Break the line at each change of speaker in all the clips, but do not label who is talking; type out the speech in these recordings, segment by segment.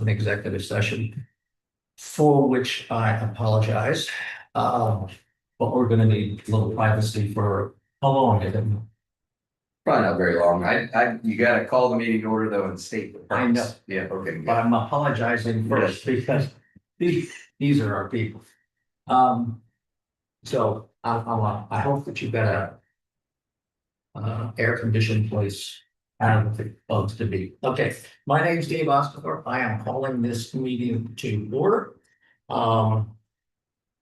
of an executive session for which I apologize. But we're gonna need a little privacy for how long?
Probably not very long. You gotta call the meeting to order though and state the
I know.
purpose. Yeah, okay.
But I'm apologizing first because these are our people. So I hope that you've got a air conditioned place. I don't know if it bugs to be. Okay, my name is Dave Oscathorpe. I am calling this meeting to order.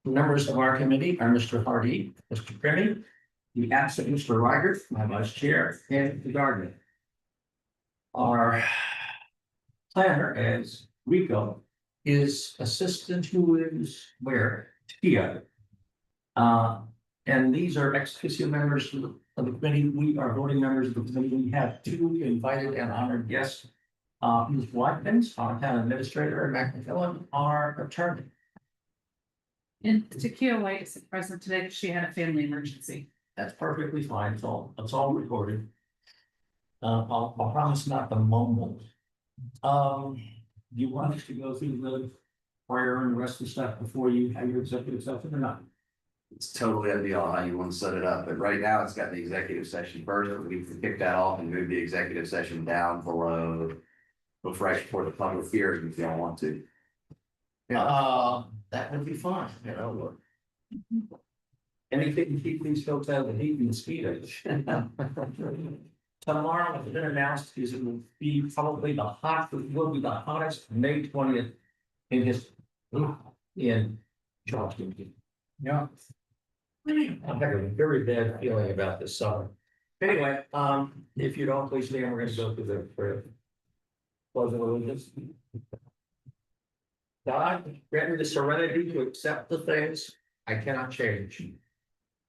Members of our committee are Mr. Hardy, Mr. Primmy, the absent Mr. Reiger, my vice chair, and the gardener. Our planner is Rico, his assistant who is where? Tia. And these are ex officio members of the committee. We are voting members of the committee. We have two invited and honored guests. Ms. Watkins, our town administrator, and Mac McMillan, our attorney.
And Takia White is present today because she had a family emergency.
That's perfectly fine. It's all recorded. I'll promise not to mumble. Do you want us to go through the fire and the rest of the stuff before you have your executive session or not?
It's totally up to y'all how you want to set it up, but right now it's got the executive session first. We can kick that off and move the executive session down below. Right before the public hearing if y'all want to.
That would be fine, you know. Anything to keep these folks out of the heat and mosquitoes. Tomorrow, it's been announced, is it will be probably will be the hottest May 20th in history. In Charleston. Yeah. I'm having a very bad feeling about this summer. Anyway, if you don't, please stand, we're gonna go through the prayer. Closing allegiance. God, grant me the serenity to accept the things I cannot change,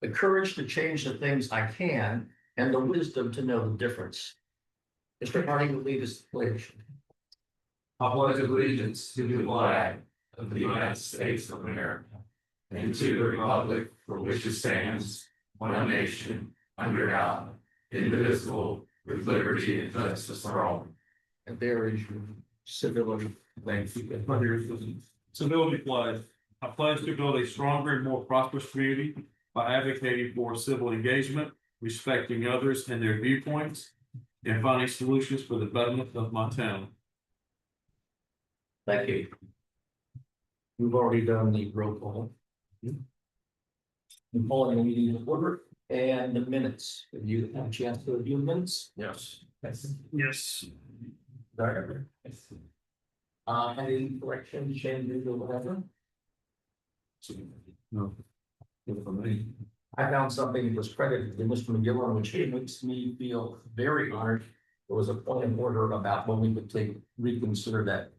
the courage to change the things I can, and the wisdom to know the difference. Mr. Harding will lead us, please.
I pledge allegiance to the flag of the United States of America and to the republic for which it stands, one nation, under God, indivisible, with liberty and justice for all.
And there is your civility. Thank you.
Civility pledge. I pledge to build a stronger and more prosperous community by advocating for civil engagement, respecting others and their viewpoints, and finding solutions for the betterment of my town.
Thank you. We've already done the roll call. I'm calling the meeting to order and the minutes. Have you had a chance to review the minutes?
Yes.
Yes. There. Any corrections, changes, or whatever?
No.
I found something that was credited to Mr. McGillen, which makes me feel very honored. There was a point of order about when we would reconsider that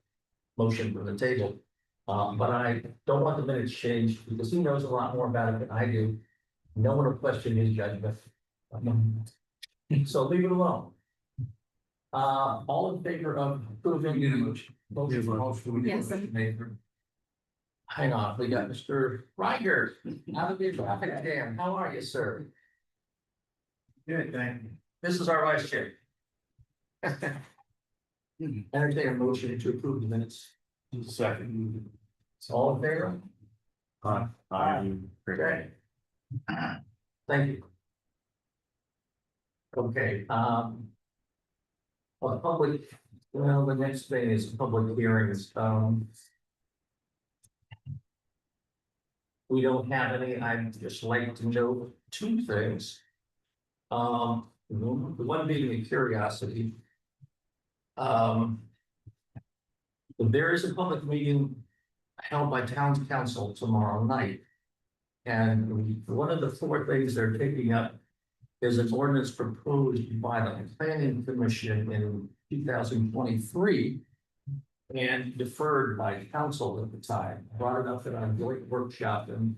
motion from the table. But I don't want the minutes changed because he knows a lot more about it than I do. No one will question his judgment. So leave it alone. All in favor of approving the motion?
Yes.
Hang on, we got Mr. Reiger. Out of the traffic jam. How are you, sir? Good, thank you. This is our vice chair. Entertain a motion to approve the minutes.
Second.
All in favor? Great. Thank you. Okay, well, the next thing is public hearings. We don't have any. I'd just like to know two things. The one being a curiosity. There is a public meeting held by town council tomorrow night. And one of the four things they're taking up is an ordinance proposed by the planning commission in 2023 and deferred by council at the time. Brought it up at our joint workshop and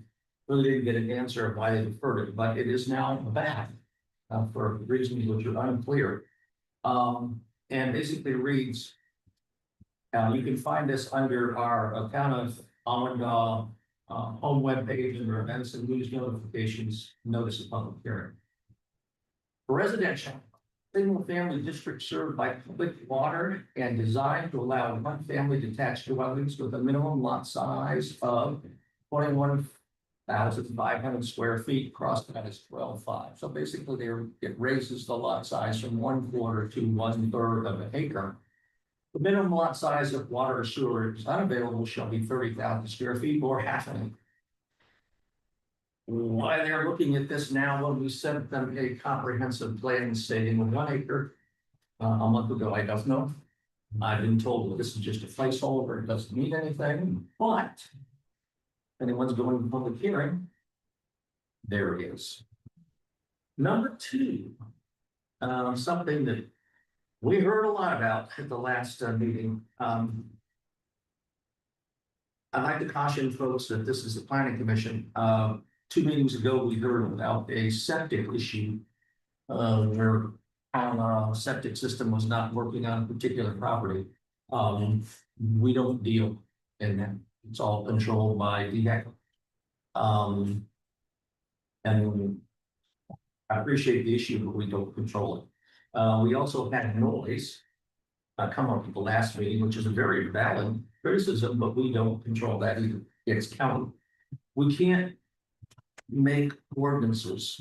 really didn't get an answer of why they deferred it, but it is now back for reasons which are unclear. And basically reads, you can find this under our town of Allendale home webpage under events and news notifications, notice of public hearing. For residential, single-family district served by public water and designed to allow one-family detached dwellings with a minimum lot size of 21,500 square feet, cross that is 12.5. So basically, it raises the lot size from 1/4 to 1/3 of an acre. The minimum lot size of water or sewer is unavailable shall be 30,000 square feet or half an acre. Why they're looking at this now, when we sent them a comprehensive plan stating 1 acre a month ago, I don't know. I've been told that this is just a placeholder, it doesn't mean anything, but if anyone's going to public hearing, there it is. Number two, something that we heard a lot about at the last meeting. I'd like to caution folks that this is the planning commission. 2 meetings ago, we heard about a septic issue. Where our septic system was not working on a particular property. We don't deal in that. It's all controlled by DHEC. And I appreciate the issue, but we don't control it. We also had noise come up at the last meeting, which is a very valid criticism, but we don't control that either. It's county. We can't make ordinances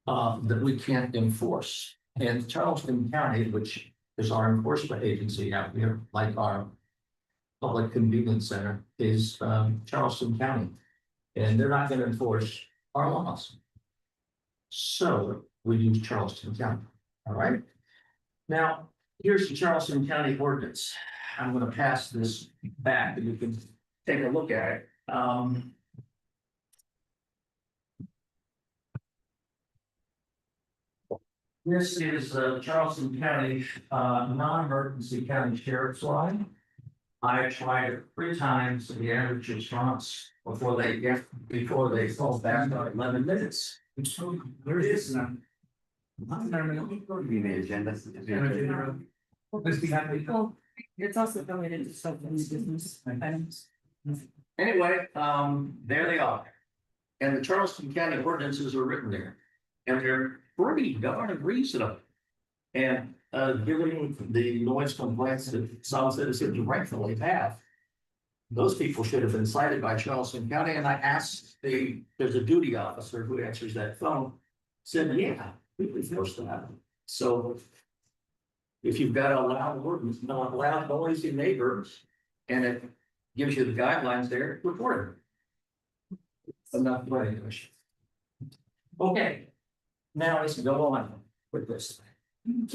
that we can't enforce. And Charleston County, which is our enforcement agency out here, like our public convenience center, is Charleston County. And they're not going to enforce our laws. So we use Charleston County. All right. Now, here's the Charleston County ordinance. I'm going to pass this back and you can take a look at it. This is Charleston County non-emergency county sheriff's line. I tried it 3 times, the average response before they fall back to 11 minutes. There it is.
Give me the agenda.
Well, it's also related to self-funded business items.
Anyway, there they are. And the Charleston County ordinances are written there. And they're pretty darn reasonable. And given the noise complaints that some citizens rightfully have, those people should have been cited by Charleston County. And I asked there's a duty officer who answers that phone, said, yeah, we can force that. So if you've got a loud ordinance, not loud noisy neighbors, and it gives you the guidelines there, report it. Enough planning commission. Okay, now let's go on with this. New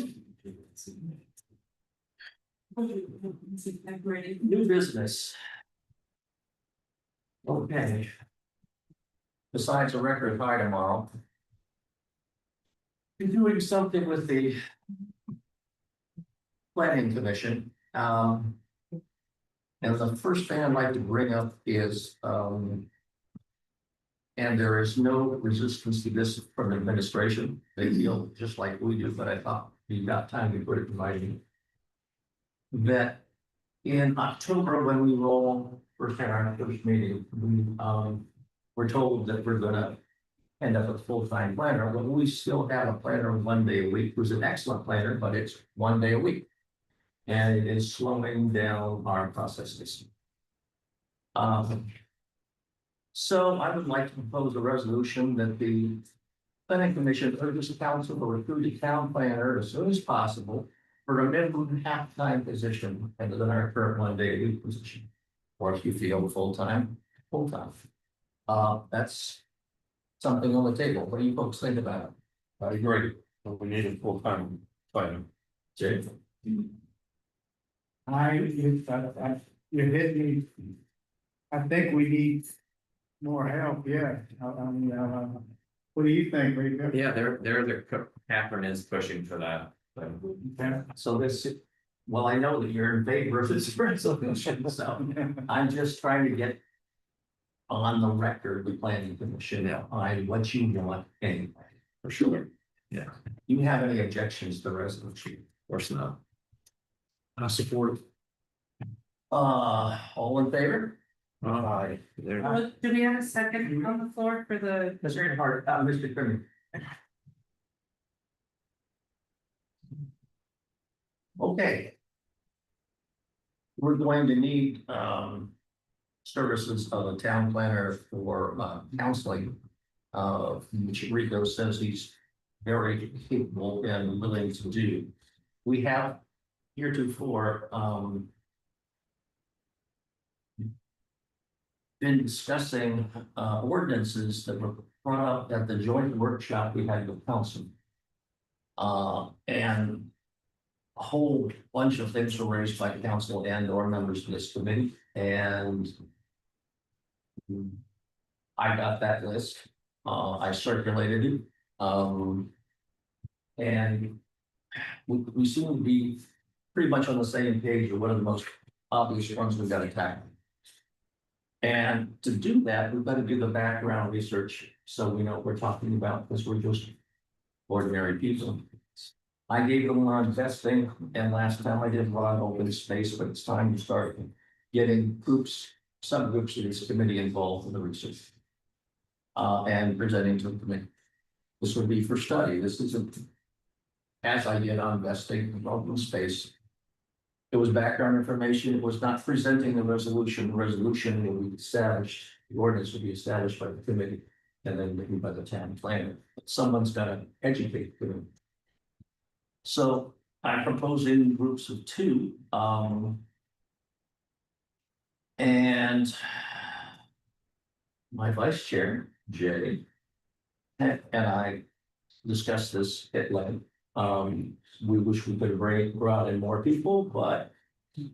business. Okay. Besides a record high tomorrow. We're doing something with the planning commission. And the first thing I'd like to bring up is, and there is no resistance to this from administration. They feel just like we do, but I thought we got time to put it in writing. That in October, when we roll first had our first meeting, we're told that we're gonna end up with a full-time planner. Well, we still have a planner 1 day a week, who's an excellent planner, but it's 1 day a week. And it is slowing down our processes. So I would like to propose a resolution that the planning commission urges the council to recruit a town planner as soon as possible for a minimum half-time position other than our current 1 day a week position. Or if you feel full-time, full-time. That's something on the table. What do you folks think about it?
I agree, but we need a full-time planner.
Jay?
You hit me. I think we need more help, yeah. What do you think, Rico?
Yeah, Catherine is pushing for that.
So this, well, I know that you're in favor of this resolution, so I'm just trying to get on the record, the planning commission, on what you want anyway.
For sure. Yeah, of
You have any objections to the resolution?
course not.
I support. All in favor?
Aye. There,
Do we have a second on the floor for the?
Mr. Hart, Mr. Crimmins. Okay. We're going to need, services of a town planner for, counseling. Which Rico says he's very capable and willing to do. We have heretofore, been discussing, ordinances that were brought up at the joint workshop we had with council. And a whole bunch of things were raised by council and or members of this committee, and I got that list, I circulated it, and we seem to be pretty much on the same page of what are the most obvious ones we've got to tackle. And to do that, we've got to do the background research, so we know what we're talking about, because we're just ordinary people. I gave them on investing, and last time I did one on open space, but it's time to start getting groups, subgroups of this committee involved in the research. And presenting to the committee. This would be for study. This isn't, as I did on investing in open space. It was background information. It was not presenting the resolution. The resolution will be established, the ordinance will be established by the committee and then written by the town planner. Someone's got to educate them. So I'm proposing groups of 2. And my vice chair, Jay, and I discussed this at length. We wish we could have brought in more people, but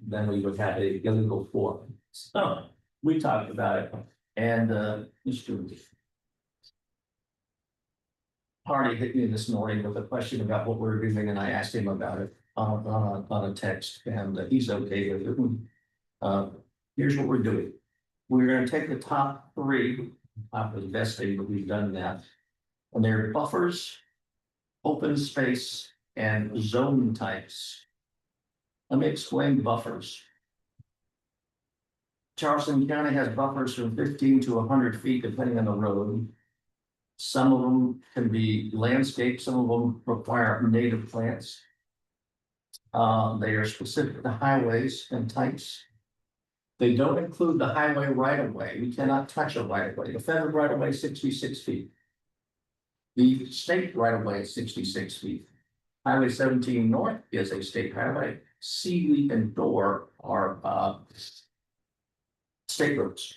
then we would have a illegal forum. So we talked about it, and Mr. Hardy hit me this morning with a question about what we're doing, and I asked him about it on a text, and he's okay with it. Here's what we're doing. We're going to take the top 3 of investing, but we've done that. And they're buffers, open space, and zone types. Let me explain buffers. Charleston County has buffers from 15 to 100 feet, depending on the road. Some of them can be landscape, some of them require native plants. They are specific to highways and types. They don't include the highway right of way. We cannot touch a right of way. The federal right of way is 66 feet. The state right of way is 66 feet. Highway 17 North is a state highway. Sealy and Door are state roads.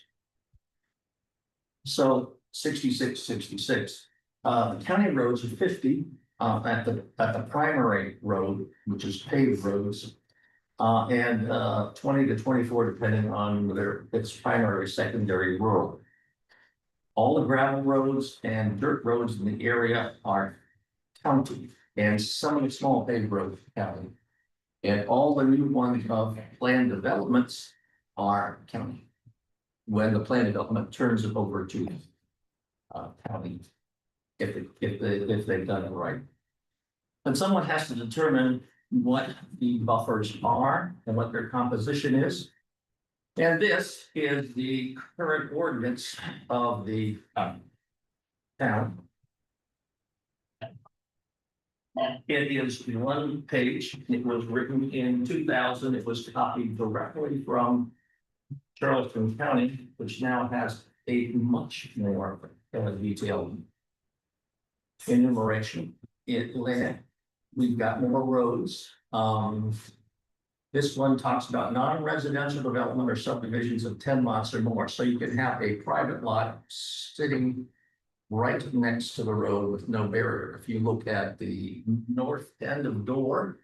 So 66, 66. County roads are 50 at the primary road, which is paved roads. And 20 to 24, depending on whether it's primary or secondary rural. All the gravel roads and dirt roads in the area are county, and some of the small paved roads are county. And all the new ones of planned developments are county. When the planned development turns it over to county, if they've done it right. But someone has to determine what the buffers are and what their composition is. And this is the current ordinance of the town. It is 1 page. It was written in 2000. It was copied directly from Charleston County, which now has a much more detailed enumeration. We've got more roads. This one talks about non-residential development or subdivisions of 10 lots or more. So you can have a private lot sitting right next to the road with no barrier. If you look at the north end of Door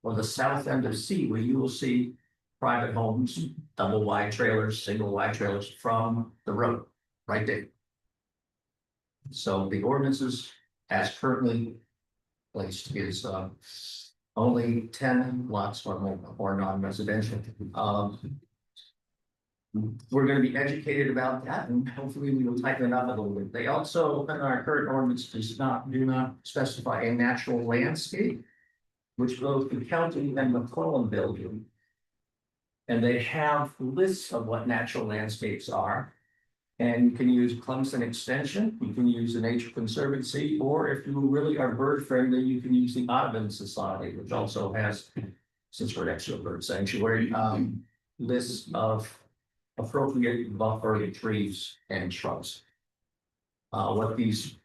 or the south end of Seaway, you will see private homes, double wide trailers, single wide trailers from the road right there. So the ordinances as currently placed is only 10 lots or more or non-residential. We're going to be educated about that, and hopefully we will tighten it up a little bit. They also, in our current ordinance, do not specify a natural landscape, which goes to county and McClellan building. And they have lists of what natural landscapes are. And you can use Clemson Extension, you can use the Nature Conservancy, or if you really are bird friendly, you can use the Audubon Society, which also has since we're next to a bird sanctuary, list of appropriate buffer trees and shrubs. What these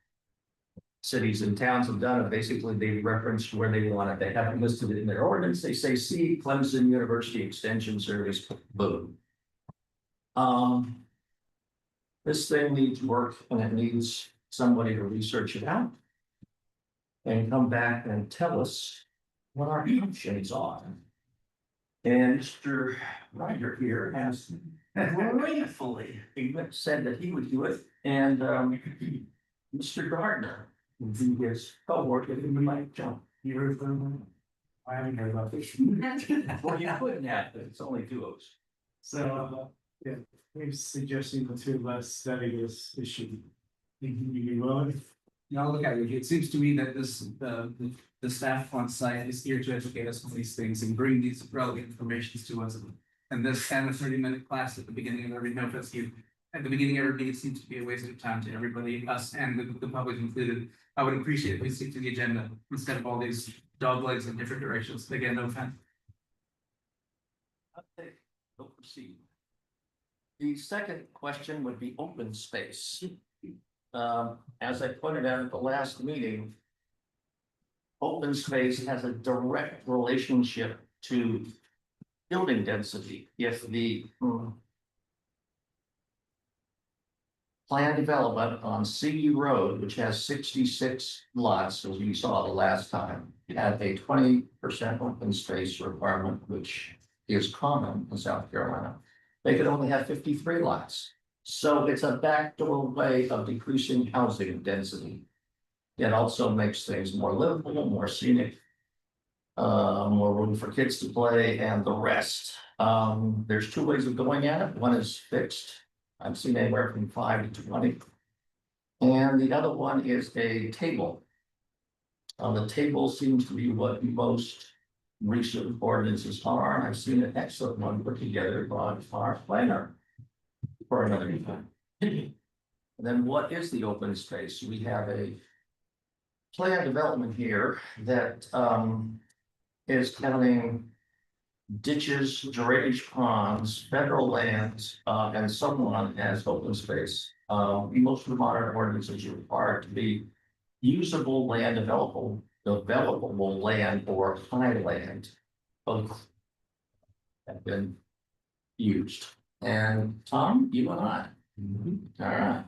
cities and towns have done, basically they referenced where they want it. They haven't listed it in their ordinance. They say, see Clemson University Extension Service, boom. This thing needs work and it needs somebody to research it out. And come back and tell us what our options are. And Mr. Ryder here has gratefully said that he would do it, and Mr. Gardner would be his cohort if he might jump.
You heard from them? I haven't heard about this.
Well, you couldn't have, but it's only duos.
So, yeah, we're suggesting the two of us study this issue. Think you'd be willing?
You know, look at it, it seems to me that the staff on site is here to educate us on these things and bring these relevant information to us. And this 10 or 30-minute class at the beginning of every notice, at the beginning of every meeting seems to be a waste of time to everybody, us and the public included. I would appreciate if we stick to the agenda instead of all these dog legs in different directions. Again, no offense.
Okay, we'll proceed. The second question would be open space. As I pointed out at the last meeting, open space has a direct relationship to building density. If the planned development on CU Road, which has 66 lots, as you saw the last time, it had a 20% open space requirement, which is common in South Carolina. They could only have 53 lots. So it's a backdoor way of decreasing housing density. It also makes things more livable, more scenic, more room for kids to play and the rest. There's two ways of going at it. One is fixed. I've seen anywhere from 5 to 20. And the other one is a table. The table seems to be what most recent ordinances are. And I've seen an excellent one put together by our planner for another time. And then what is the open space? We have a plan development here that is counting ditches, drainage ponds, federal lands, and so on as open space. Most of the modern ordinances are required to be usable land, developable land, or high land. Both have been used. And Tom, you and I. All right.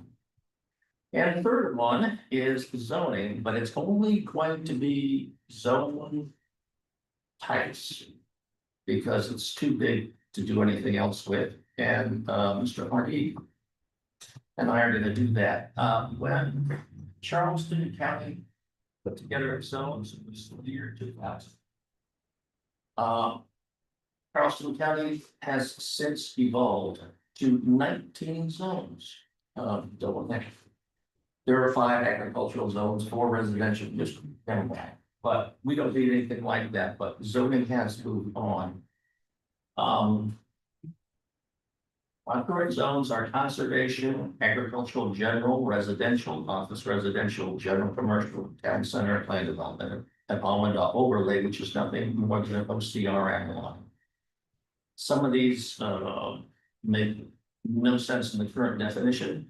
And the third one is zoning, but it's only going to be zone types because it's too big to do anything else with. And Mr. Hardy and I are going to do that. When Charleston County put together its zones, it was the year 2000. Charleston County has since evolved to 19 zones. There are 5 agricultural zones, 4 residential districts, but we don't need anything like that. But zoning has moved on. Our current zones are conservation, agricultural, general, residential, office residential, general commercial, town center, land development, and almond overlay, which is nothing more than an OCR analog. Some of these make no sense in the current definition.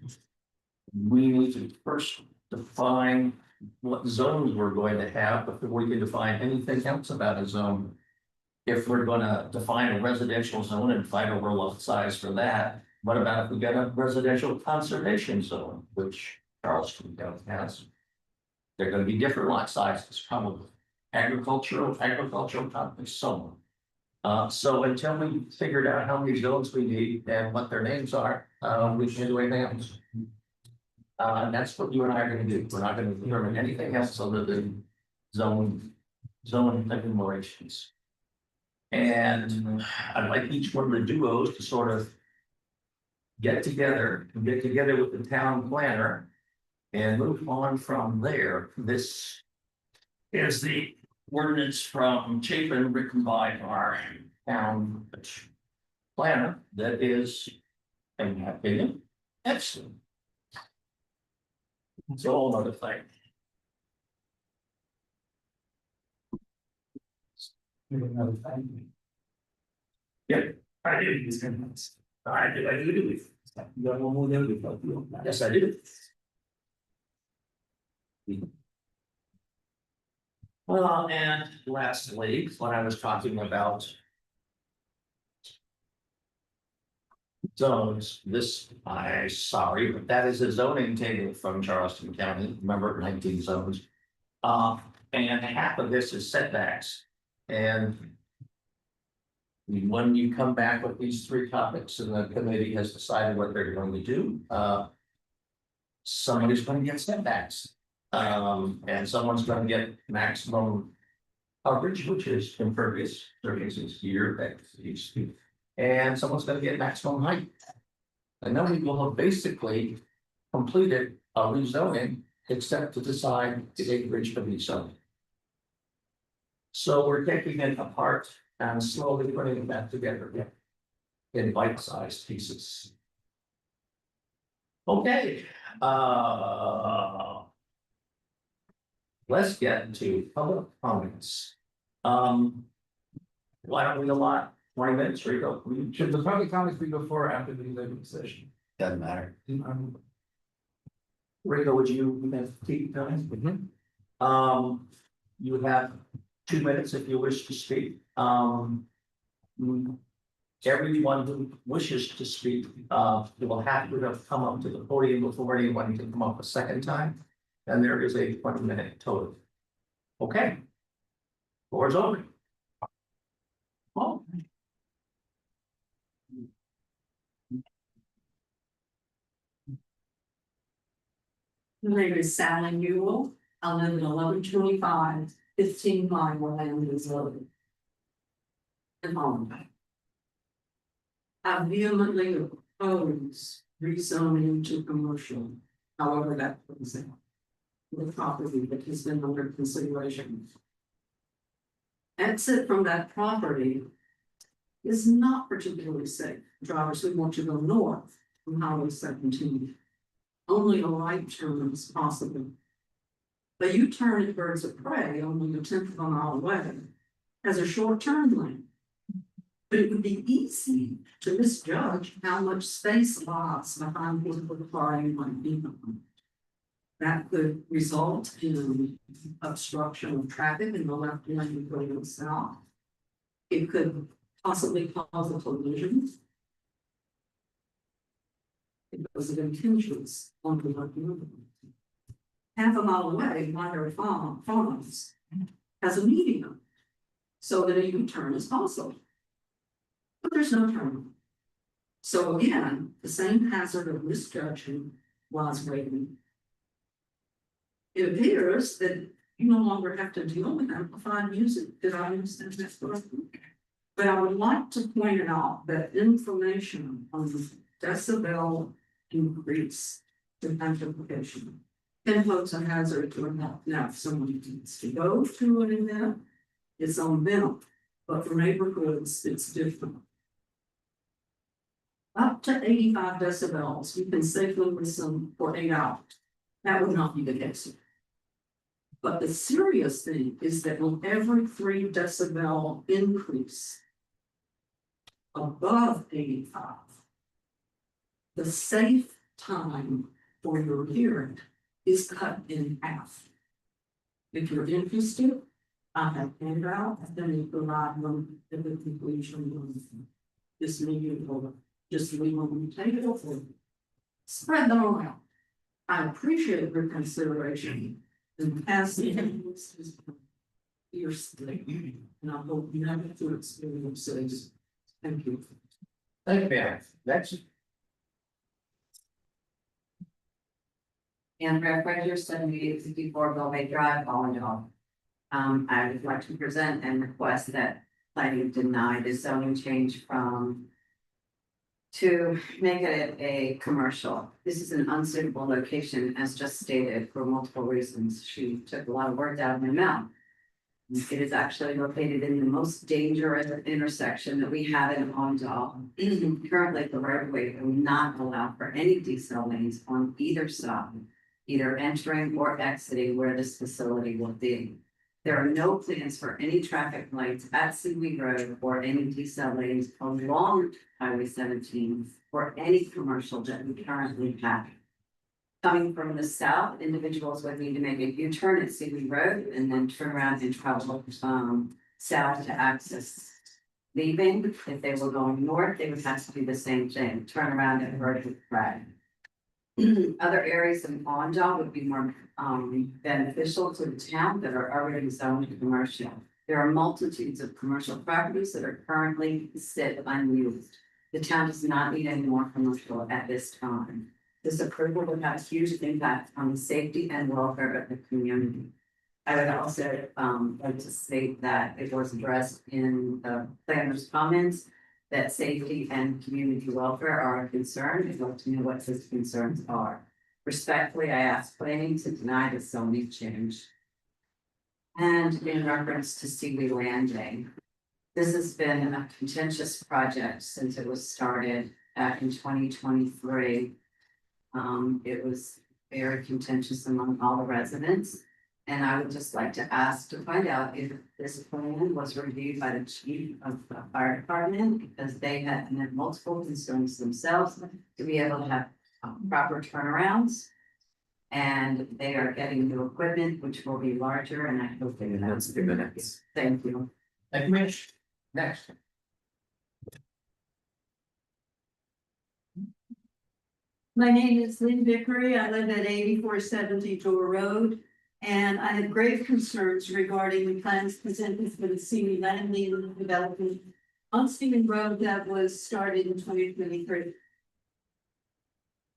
We need to first define what zones we're going to have before we can define anything else about a zone. If we're going to define a residential zone and fight over lot size for that, what about if we get a residential conservation zone, which Charleston County has? They're going to be different lot sizes, probably agricultural, so on. So until we figured out how many zones we need and what their names are, we can't do anything else. And that's what you and I are going to do. We're not going to determine anything else other than zone enumerations. And I'd like each one of the duos to sort of get together with the town planner and move on from there. This is the ordinance from Chapin written by our town planner that is, in my opinion, excellent. It's a whole other thing.
Maybe another time.
I did. I did.
You got one more there before you.
Yes, I did. Well, and lastly, when I was talking about zones, sorry, but that is a zoning table from Charleston County, remember 19 zones. And half of this is setbacks. And when you come back with these three topics and the committee has decided what they're going to do, somebody's going to get setbacks. And someone's going to get maximum coverage, which is impervious surfaces here, and someone's going to get maximum height. And then we will have basically completed a rezoning, except to decide the acreage for rezone. So we're taking it apart and slowly putting it back together again in bite-sized pieces. Okay, let's get to public comments. Why don't we allot 20 minutes, Rico?
Should the public comments be before or after the executive session?
Doesn't matter.
Rico, would you keep going? You have 2 minutes if you wish to speak. Everyone who wishes to speak, will have to have come up to the podium before anyone can come up a second time. And there is a 20-minute total. Okay. Floor's open. Oh.
My name is Sally Newell. I live at 1125 15 Mile Land Road in Holland. I vehemently oppose rezoning to commercial, however that plays out. The property that has been under consideration. Exit from that property is not particularly safe. Drivers who want to go north from Highway 17. Only a right turn is possible. A U-turn at Birds of Prey, only a tenth of a mile away, has a short turn lane. But it would be easy to misjudge how much space lies behind what the car you might be on. That could result in obstruction of traffic in the left lane going south. It could possibly cause a collision. Because of intentions on the left lane. Half a mile away, Minor Farms has a median, so that a U-turn is possible. But there's no turn. So again, the same hazard of misjudging lies waiting. It appears that you no longer have to deal with amplified music. Did I understand that correctly? But I would like to point out that information on the decibel increase to amplification can pose a hazard to a health. Now, if someone needs to go to an event, it's on them, but for neighborhoods, it's different. Up to 85 decibels, you can safely listen for 8 hours. That would not be the case. But the serious thing is that with every 3 decibel increase above 85, the safe time for your hearing is cut in half. If you're interested, I have handouts, then you provide them at the completion of this meeting, or just leave them on the table or spread them around. I appreciate your consideration and passing this fiercely, and I hope you never to experience this. Thank you.
Thank you, ma'am. Next.
Andrea Fraser, 7864 Bellevue Drive, Allendale. I would like to present and request that planning deny the zoning change to make it a commercial. This is an unsuitable location, as just stated, for multiple reasons. She took a lot of words out of my mouth. It is actually located in the most dangerous intersection that we have in Allendale. Currently, the roadway will not allow for any decel lanes on either side, either entering or exiting where this facility will be. There are no plans for any traffic lights at Seaweed Road or any decel lanes along Highway 17 or any commercial that we currently have. Coming from the south, individuals would need to make a U-turn at Seaweed Road and then turn around and travel south to access. Leaving, if they were going north, they would have to do the same thing, turn around and vertical drag. Other areas in Ondale would be more beneficial to the town that are already zoned commercial. There are multitudes of commercial properties that are currently sit unused. The town does not need any more commercial at this time. This approval would have a huge impact on the safety and welfare of the community. I would also like to state that it was addressed in the planner's comments that safety and community welfare are a concern. I'd like to know what his concerns are. Respectfully, I ask planning to deny the zoning change. And in reference to Seaweed Landing, this has been a contentious project since it was started back in 2023. It was very contentious among all the residents. And I would just like to ask to find out if this plan was reviewed by the chief of the fire department, because they had multiple concerns themselves to be able to have proper turnarounds. And they are getting new equipment, which will be larger, and I hope they.
That's 2 minutes.
Thank you.
Thank you, Mitch. Next.
My name is Lynn Vickery. I live at 8470 Door Road. And I have grave concerns regarding the plans presented for the Seaweed Landing development on Stephen Road that was started in 2023.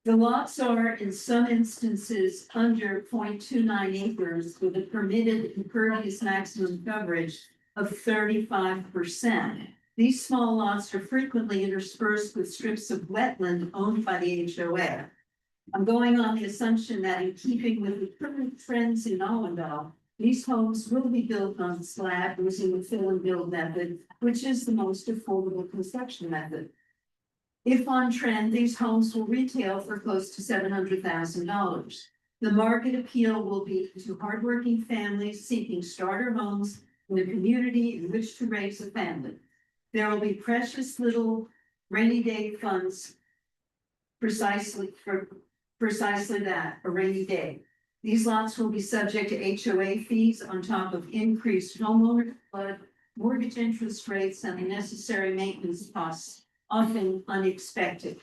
The lots are in some instances under 0.29 acres with a permitted impervious maximum coverage of 35%. These small lots are frequently interspersed with strips of wetland owned by the HOA. I'm going on the assumption that in keeping with the current trends in Allendale, these homes will be built on slab using the fill and build method, which is the most affordable construction method. If on trend, these homes will retail for close to $700,000. The market appeal will be to hardworking families seeking starter homes in a community in which to raise a family. There will be precious little rainy day funds precisely that, a rainy day. These lots will be subject to HOA fees on top of increased homeowner flood, mortgage interest rates, and the necessary maintenance costs, often unexpected.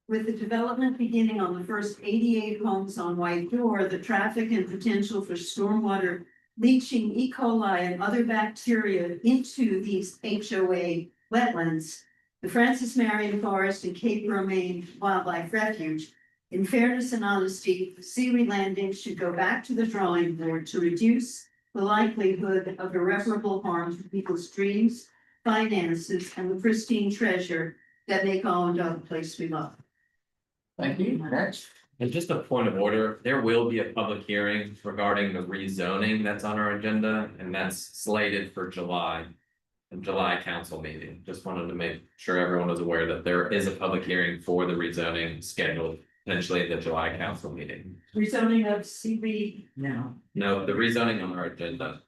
With the development beginning on the first 88 homes on White Door, the traffic and potential for stormwater leaching E. coli and other bacteria into these HOA wetlands, the Francis Marion Forest and Cape Romaine Wildlife Refuge. In fairness and honesty, Seaweed Landing should go back to the drawing board to reduce the likelihood of irreparable harm to people's dreams, finances, and the pristine treasure that make Allendale the place we love.
Thank you. Next.
And just a point of order, there will be a public hearing regarding the rezoning that's on our agenda, and that's slated for July. The July council meeting. Just wanted to make sure everyone was aware that there is a public hearing for the rezoning scheduled potentially at the July council meeting.
Rezoning of Seaweed? No.
No, the rezoning on our agenda.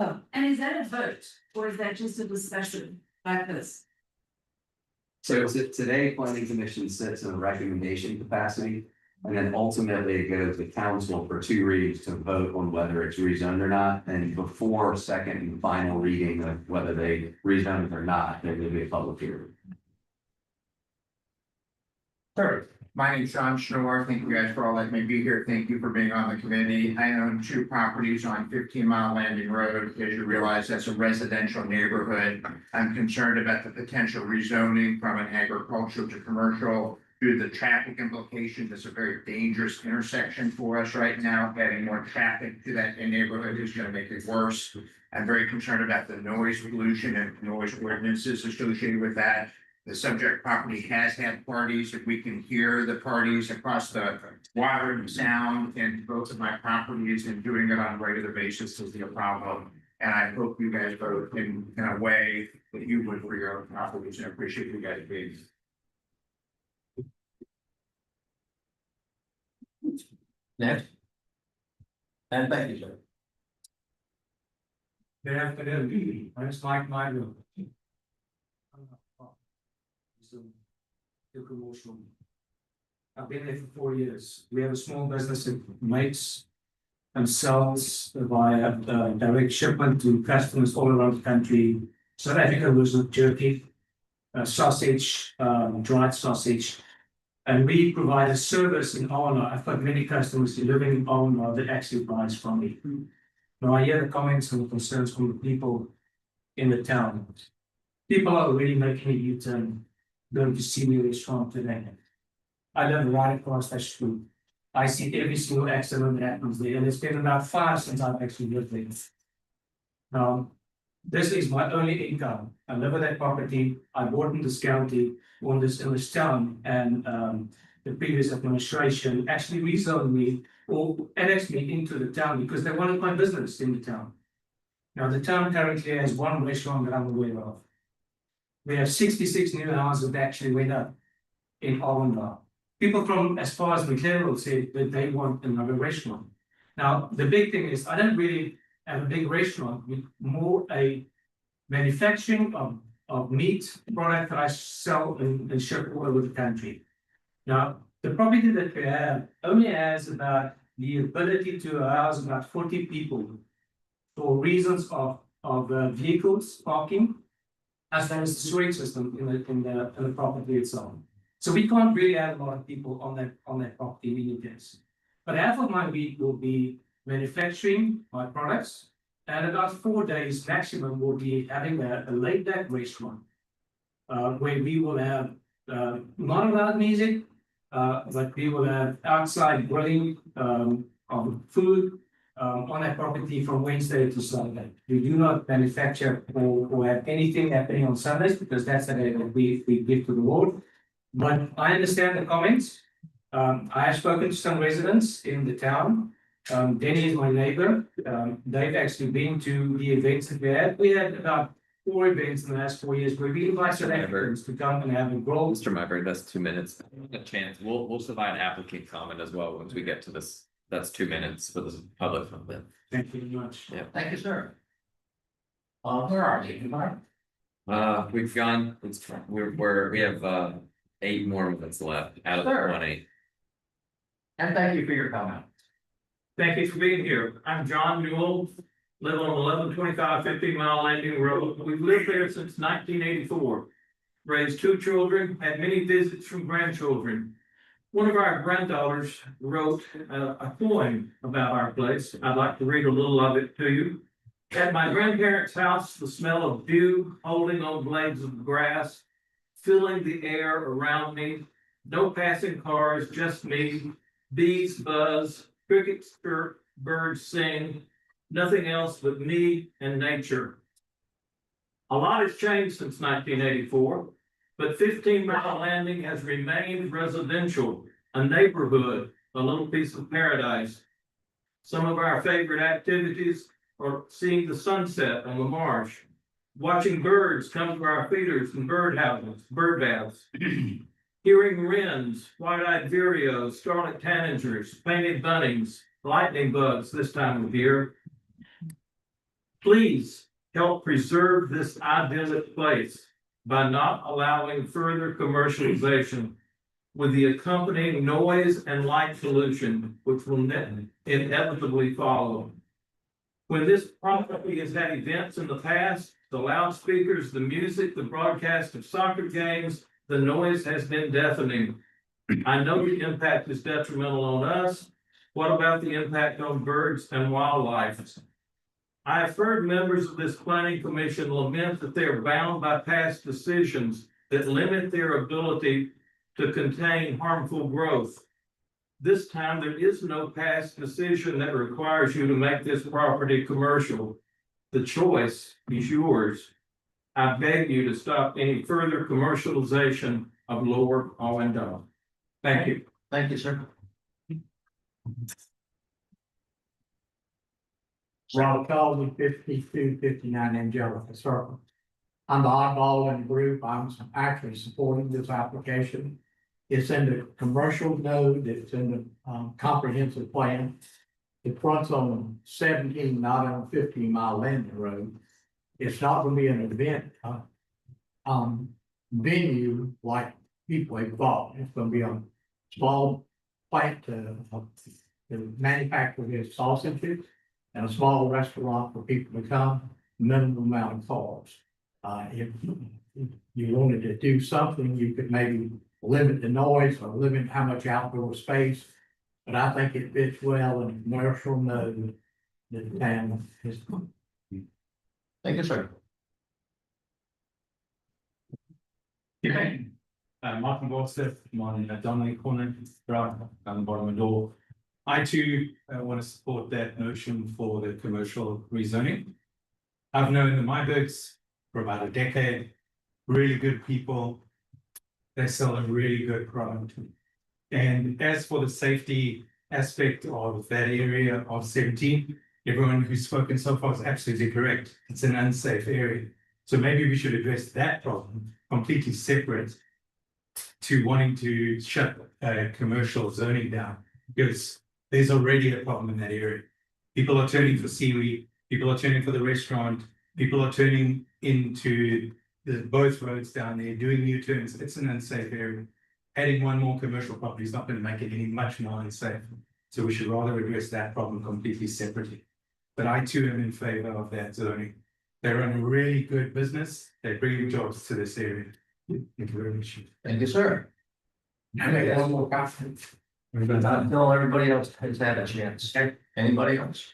Oh, and is that a vote or is that just a discussion like this?
So today, planning commission sits in a recommendation capacity. And then ultimately it goes to council for 2 readings to vote on whether it's rezoned or not. And before second and final reading of whether they rezone it or not, there will be a public hearing.
Sure. My name's Sean Schnorr. Thank you guys for all letting me be here. Thank you for being on the committee. I own 2 properties on 15 Mile Landing Road. As you realize, that's a residential neighborhood. I'm concerned about the potential rezoning from an agricultural to commercial due to the traffic implications. It's a very dangerous intersection for us right now. Adding more traffic to that neighborhood is going to make it worse. I'm very concerned about the noise pollution and noise ordinances associated with that. The subject property has had parties, and we can hear the parties across the water and sound in both of my properties, and doing it on a regular basis is a problem. And I hope you guys vote in a way that you would for your own properties, and I appreciate you guys being.
Next. And thank you, sir.
Good afternoon, I just like my room. I've been there for 4 years. We have a small business that makes and sells via direct shipment to customers all around the country. South Africa was with jerky, sausage, dried sausage. And we provide a service in Owenar. I've got many customers living in Owenar that actually buys from me. Now I hear the comments and the concerns from the people in the town. People are really making a U-turn, going to see me restaurant today. I live right across that street. I see every single accident that happens there, and it's been about 5 since I've actually lived there. Now, this is my only income. I live at that property. I bought in this county, in this town, and the previous administration actually rezoned me or annexed me into the town because they wanted my business in the town. Now, the town currently has one restaurant that I'm aware of. We have 66 new houses that actually went up in Owenar. People from as far as McLaren said that they want another restaurant. Now, the big thing is I don't really have a big restaurant, with more a manufacturing of meat product that I sell and ship all over the country. Now, the property that we have only has about the ability to house about 40 people for reasons of vehicles parking, as well as the sewage system in the property itself. So we can't really have a lot of people on that property in any case. But half of my week will be manufacturing my products, and about 4 days maximum will be having a laid back restaurant, where we will have not loud music, but we will have outside grilling of food on that property from Wednesday to Sunday. We do not manufacture or have anything happening on Sundays because that's the day that we give to the Lord. But I understand the comments. I have spoken to some residents in the town. Denny is my neighbor. They've actually been to the events that we had. We had about 4 events in the last 4 years where we invite South Africans to come and have a grow.
Mr. Myberg, that's 2 minutes. A chance, we'll provide applicant comment as well once we get to this. That's 2 minutes for the public comment.
Thank you very much.
Yeah.
Thank you, sir. Where are you, Mike?
We've gone, we have 8 more minutes left out of the
Sure.
20.
And thank you for your comment.
Thank you for being here. I'm John Newell, live on 1125 15 Mile Landing Road. We've lived there since 1984. Raised 2 children, had many visits from grandchildren. One of our granddaughters wrote a poem about our place. I'd like to read a little of it to you. At my grandparents' house, the smell of dew holding on blades of grass, filling the air around me. No passing cars, just me. Bees buzz, crickets chirp, birds sing. Nothing else but me and nature. A lot has changed since 1984, but 15 Mile Landing has remained residential, a neighborhood, a little piece of paradise. Some of our favorite activities are seeing the sunset on the marsh, watching birds come to our feeders and bird baths, hearing wrens, white-eyed vireos, scarlet tanagers, painted bunnings, lightning bugs this time of year. Please help preserve this idyllic place by not allowing further commercialization with the accompanying noise and light pollution, which will inevitably follow. When this property has had events in the past, the loudspeakers, the music, the broadcast of soccer games, the noise has been deafening. I know the impact is detrimental on us. What about the impact on birds and wildlife? I have heard members of this planning commission lament that they are bound by past decisions that limit their ability to contain harmful growth. This time, there is no past decision that requires you to make this property commercial. The choice is yours. I beg you to stop any further commercialization of Lower Owendow. Thank you.
Thank you, sir. Ronald Calvin, 5259 Angelica Circle. I'm the oddball in the group. I'm actually supporting this application. It's in the commercial node, it's in the comprehensive plan.
it fronts on 17, not on 15-mile landing road. It's not gonna be an event, venue like people have thought. It's gonna be a small plant to manufacture his sausages and a small restaurant for people to come, minimum amount of cars. If you wanted to do something, you could maybe limit the noise or limit how much outdoor space. But I think it fits well in a commercial node that the town is.
Thank you, sir.
Martin Bosworth, on Donnelly Corner, right down the bottom of the door. I too want to support that motion for the commercial rezoning. I've known the Mybergs for about a decade, really good people. They sell a really good product. And as for the safety aspect of that area of 17, everyone who's spoken so far is absolutely correct. It's an unsafe area. So maybe we should address that problem completely separate to wanting to shut commercial zoning down, because there's already a problem in that area. People are turning for seaweed, people are turning for the restaurant, people are turning into both roads down there, doing U-turns. It's an unsafe area. Adding one more commercial property is not going to make it any much more unsafe. So we should rather address that problem completely separately. But I too am in favor of that zoning. They run a really good business. They bring jobs to this area. Thank you very much.
Thank you, sir.
I make one more comment.
Until everybody else has had a chance. Anybody else?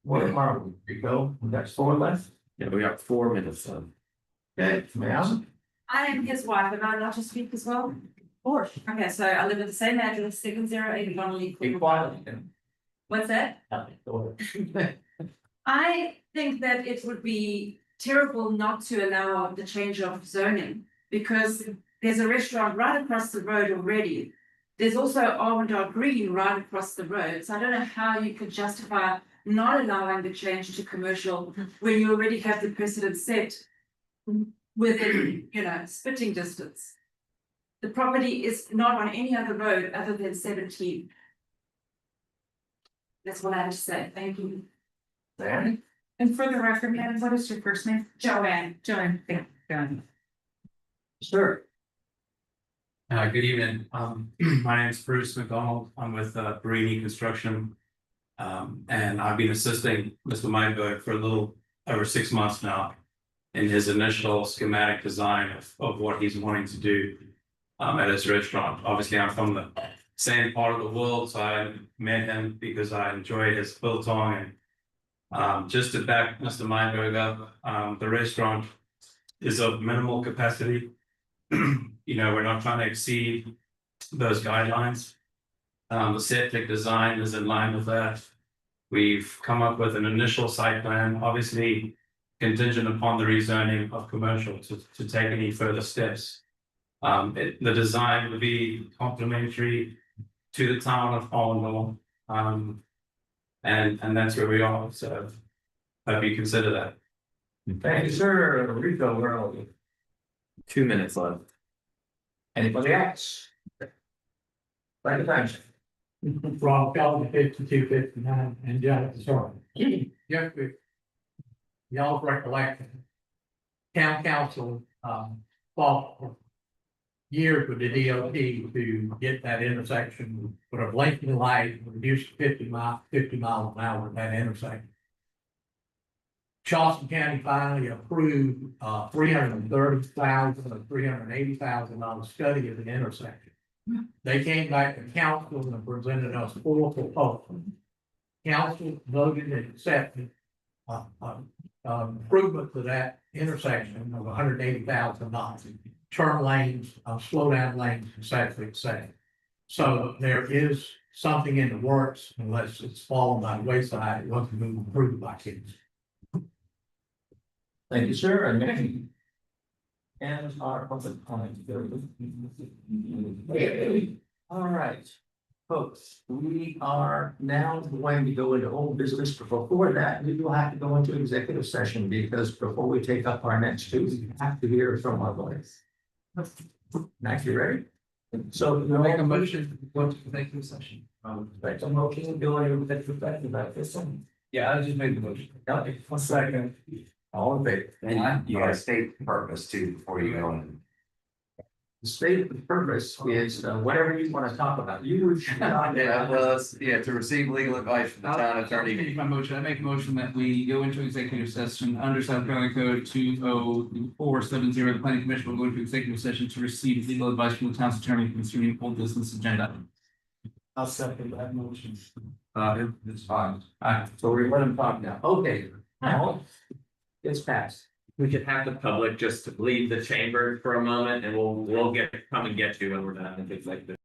What are we go? We got 4 left.
Yeah, we got 4 minutes left.
Okay, ma'am.
I am his wife, am I allowed to speak as well? Of course. Okay, so I live at the same address, 708 Donnelly.
Be quiet.
What's that? I think that it would be terrible not to allow the change of zoning, because there's a restaurant right across the road already. There's also Armandale Green right across the road, so I don't know how you could justify not allowing the change to commercial when you already have the precedent set within, spitting distance. The property is not on any other road other than 17. That's what I have to say. Thank you.
Diane?
And for the record, Madam, what is your first name?
Joanne.
Joanne, yeah, Joanne.
Sir.
Good evening. My name is Bruce McDonald. I'm with Barini Construction. And I've been assisting Mr. Meinberg for a little over 6 months now in his initial schematic design of what he's wanting to do at his restaurant. Obviously, I'm from the same part of the world, so I met him because I enjoy his biltong. And just to back Mr. Meinberg up, the restaurant is of minimal capacity. We're not trying to exceed those guidelines. The septic design is in line with that. We've come up with an initial site plan, obviously contingent upon the rezoning of commercial to take any further steps. The design would be complementary to the town of Armandale. And that's where we are. So hope you consider that.
Thank you, sir. Rico, where are we?
2 minutes left.
Anybody else? Thank you, thanks.
Rob Kelly, 5259, and Jeff, sorry. Jeff, y'all recollection. Town council, fought for years with the DOT to get that intersection, put a blinking light, reduce 50 miles an hour at that intersection. Charleston County finally approved $330,000 or $380,000 study of the intersection. They came back to council and presented us 4 proposals. Council voted and accepted improvement to that intersection of $180,000. Turn lanes, slow down lanes, et cetera. So there is something in the works, unless it's fallen by the wayside, it wasn't being approved by kids.
Thank you, sir, and Mickey. And our public comment. All right, folks, we are now going to go into old business, but before that, we will have to go into executive session, because before we take up our next two, we have to hear from our lawyers. Max, you ready? So
We'll make a motion, to go to executive session.
Make a motion, go into executive session about this one.
Yeah, I just made the motion.
Okay, 1 second. All in favor?
And you gotta state the purpose too before you go in.
The stated purpose is whatever you want to talk about. You should not.
To receive legal advice from the town
I'll
attorney.
change my motion. I make a motion that we go into executive session under South Carolina Code 20470. The planning commission will go into executive session to receive legal advice from the town's attorney concerning full business agenda.
I'll second that motion.
It's fine.
So we're let him talk now. Okay, now it's passed.
We could have the public just leave the chamber for a moment and we'll come and get you when we're done, if it's like this.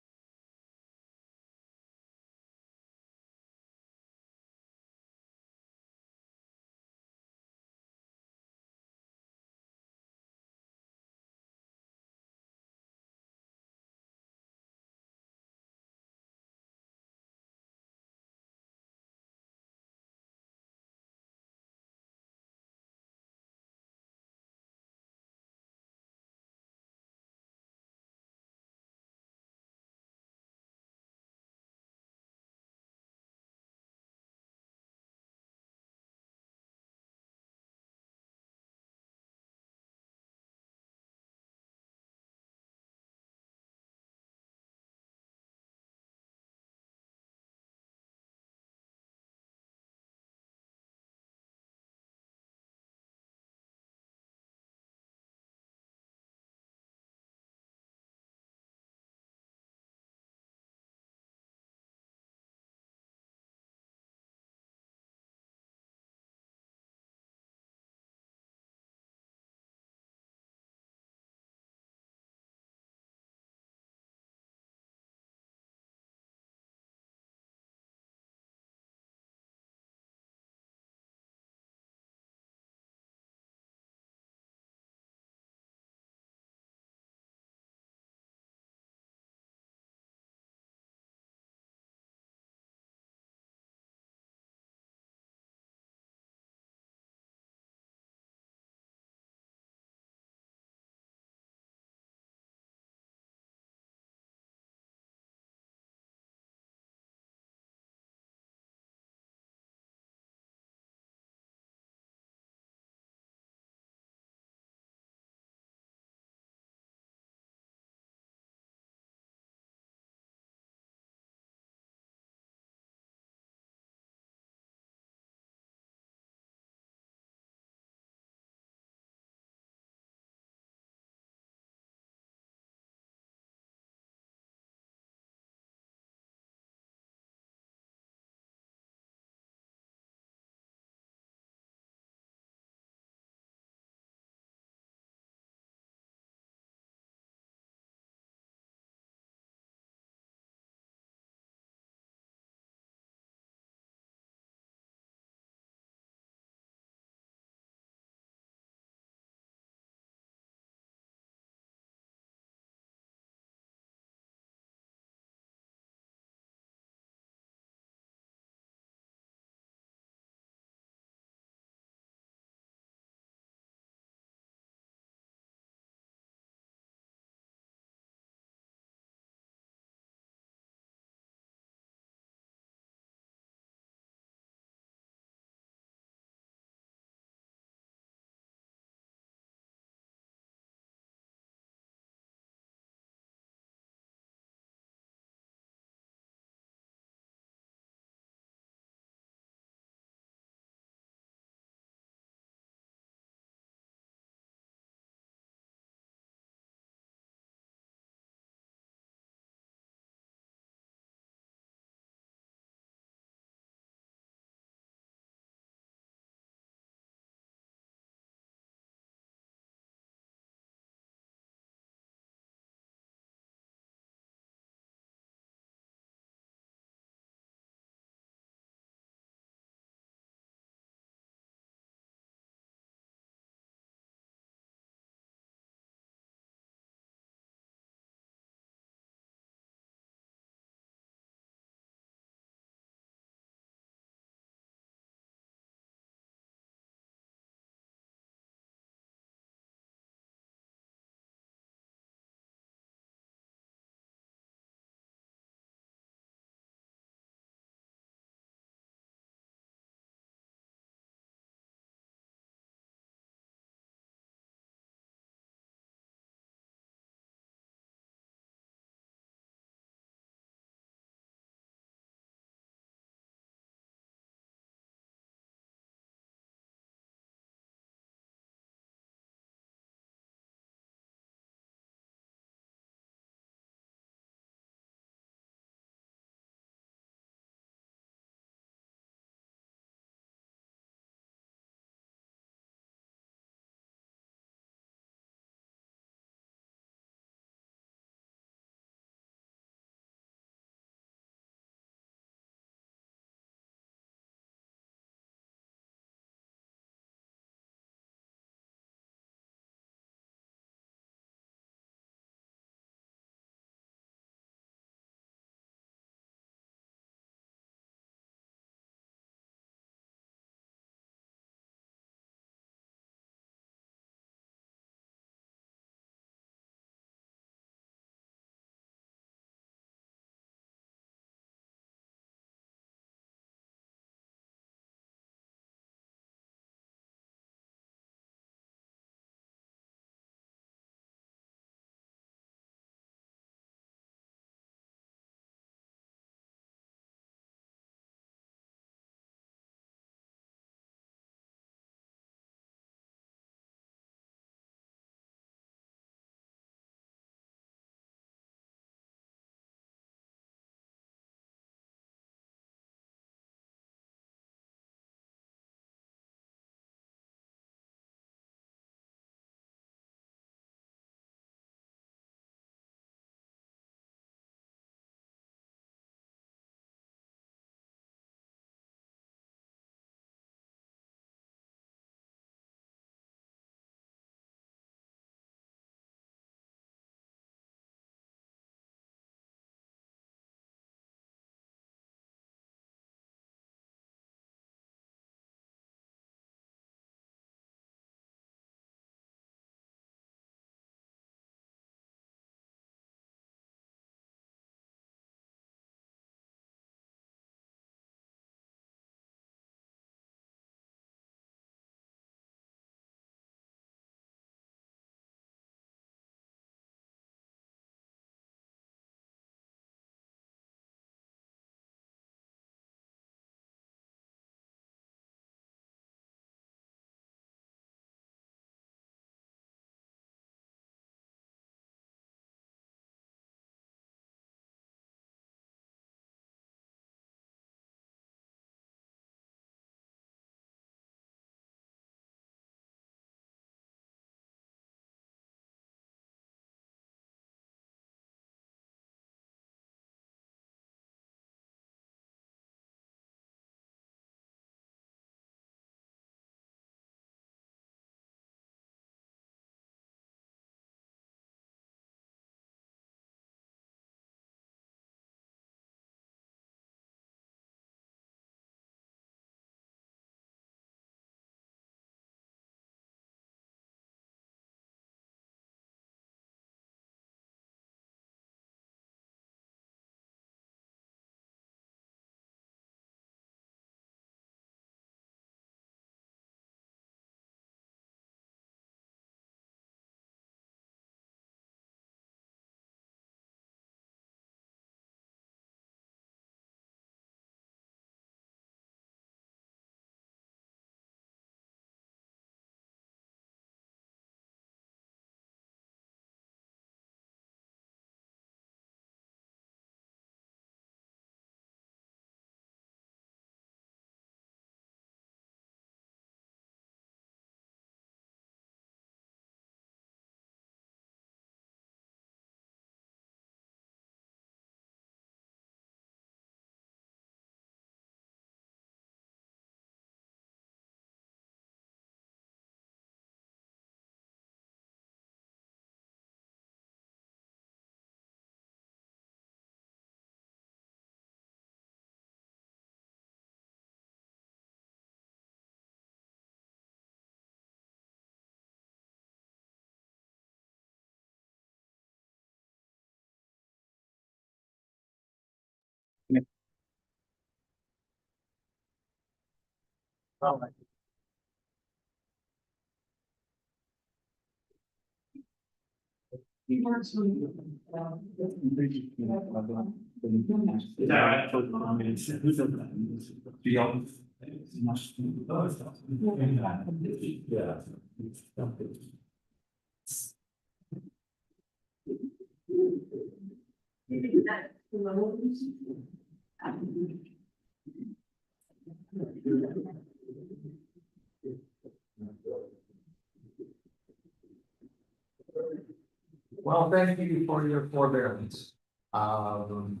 Well, thank you for your forbearance. And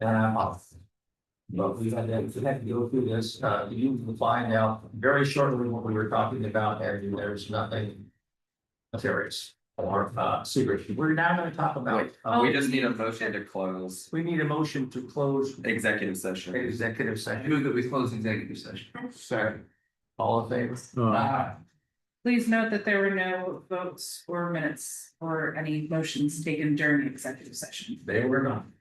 I'm off. But we had to go through this, you will find out very shortly what we were talking about, and there's nothing nefarious or secret. We're now gonna talk about.
We just need a motion to close
We need a motion to close
executive session.
executive
I
session.
move that we close executive session.
Second. All in favor?
Please note that there were no votes or minutes or any motions taken during the executive session.
They were none.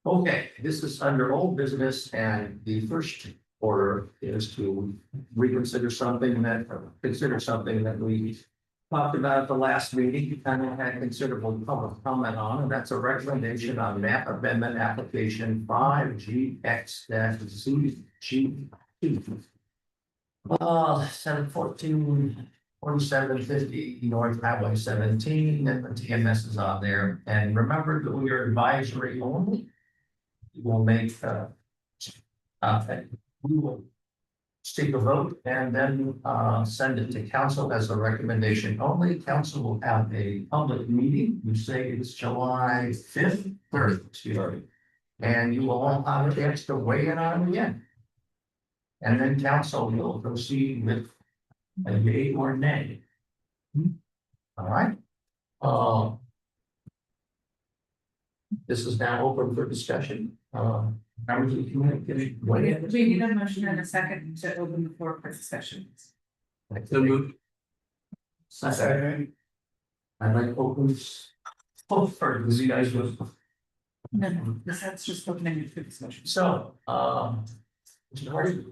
Okay, this is under old business, and the first order is to reconsider something that we talked about at the last meeting and had considerable public comment on, and that's a recommendation on map amendment application 5GX-ZG2. 714-4750 North Highway 17, and the TMS is on there. And remember that we are advisory only. We will make, we will take a vote and then send it to council as a recommendation only. Council will have a public meeting. You say it's July 5th, 3rd, and you will all have a chance to weigh in on it again. And then council will proceed with a yea or nay. All right. This is now open for discussion. Members of the community, weigh in.
We need a motion and a second to open the floor for discussions.
So moved. Second. I'd like opens. Oh, for the you guys was.
No, that's just opening it for discussion.
So, Mr. Hardy.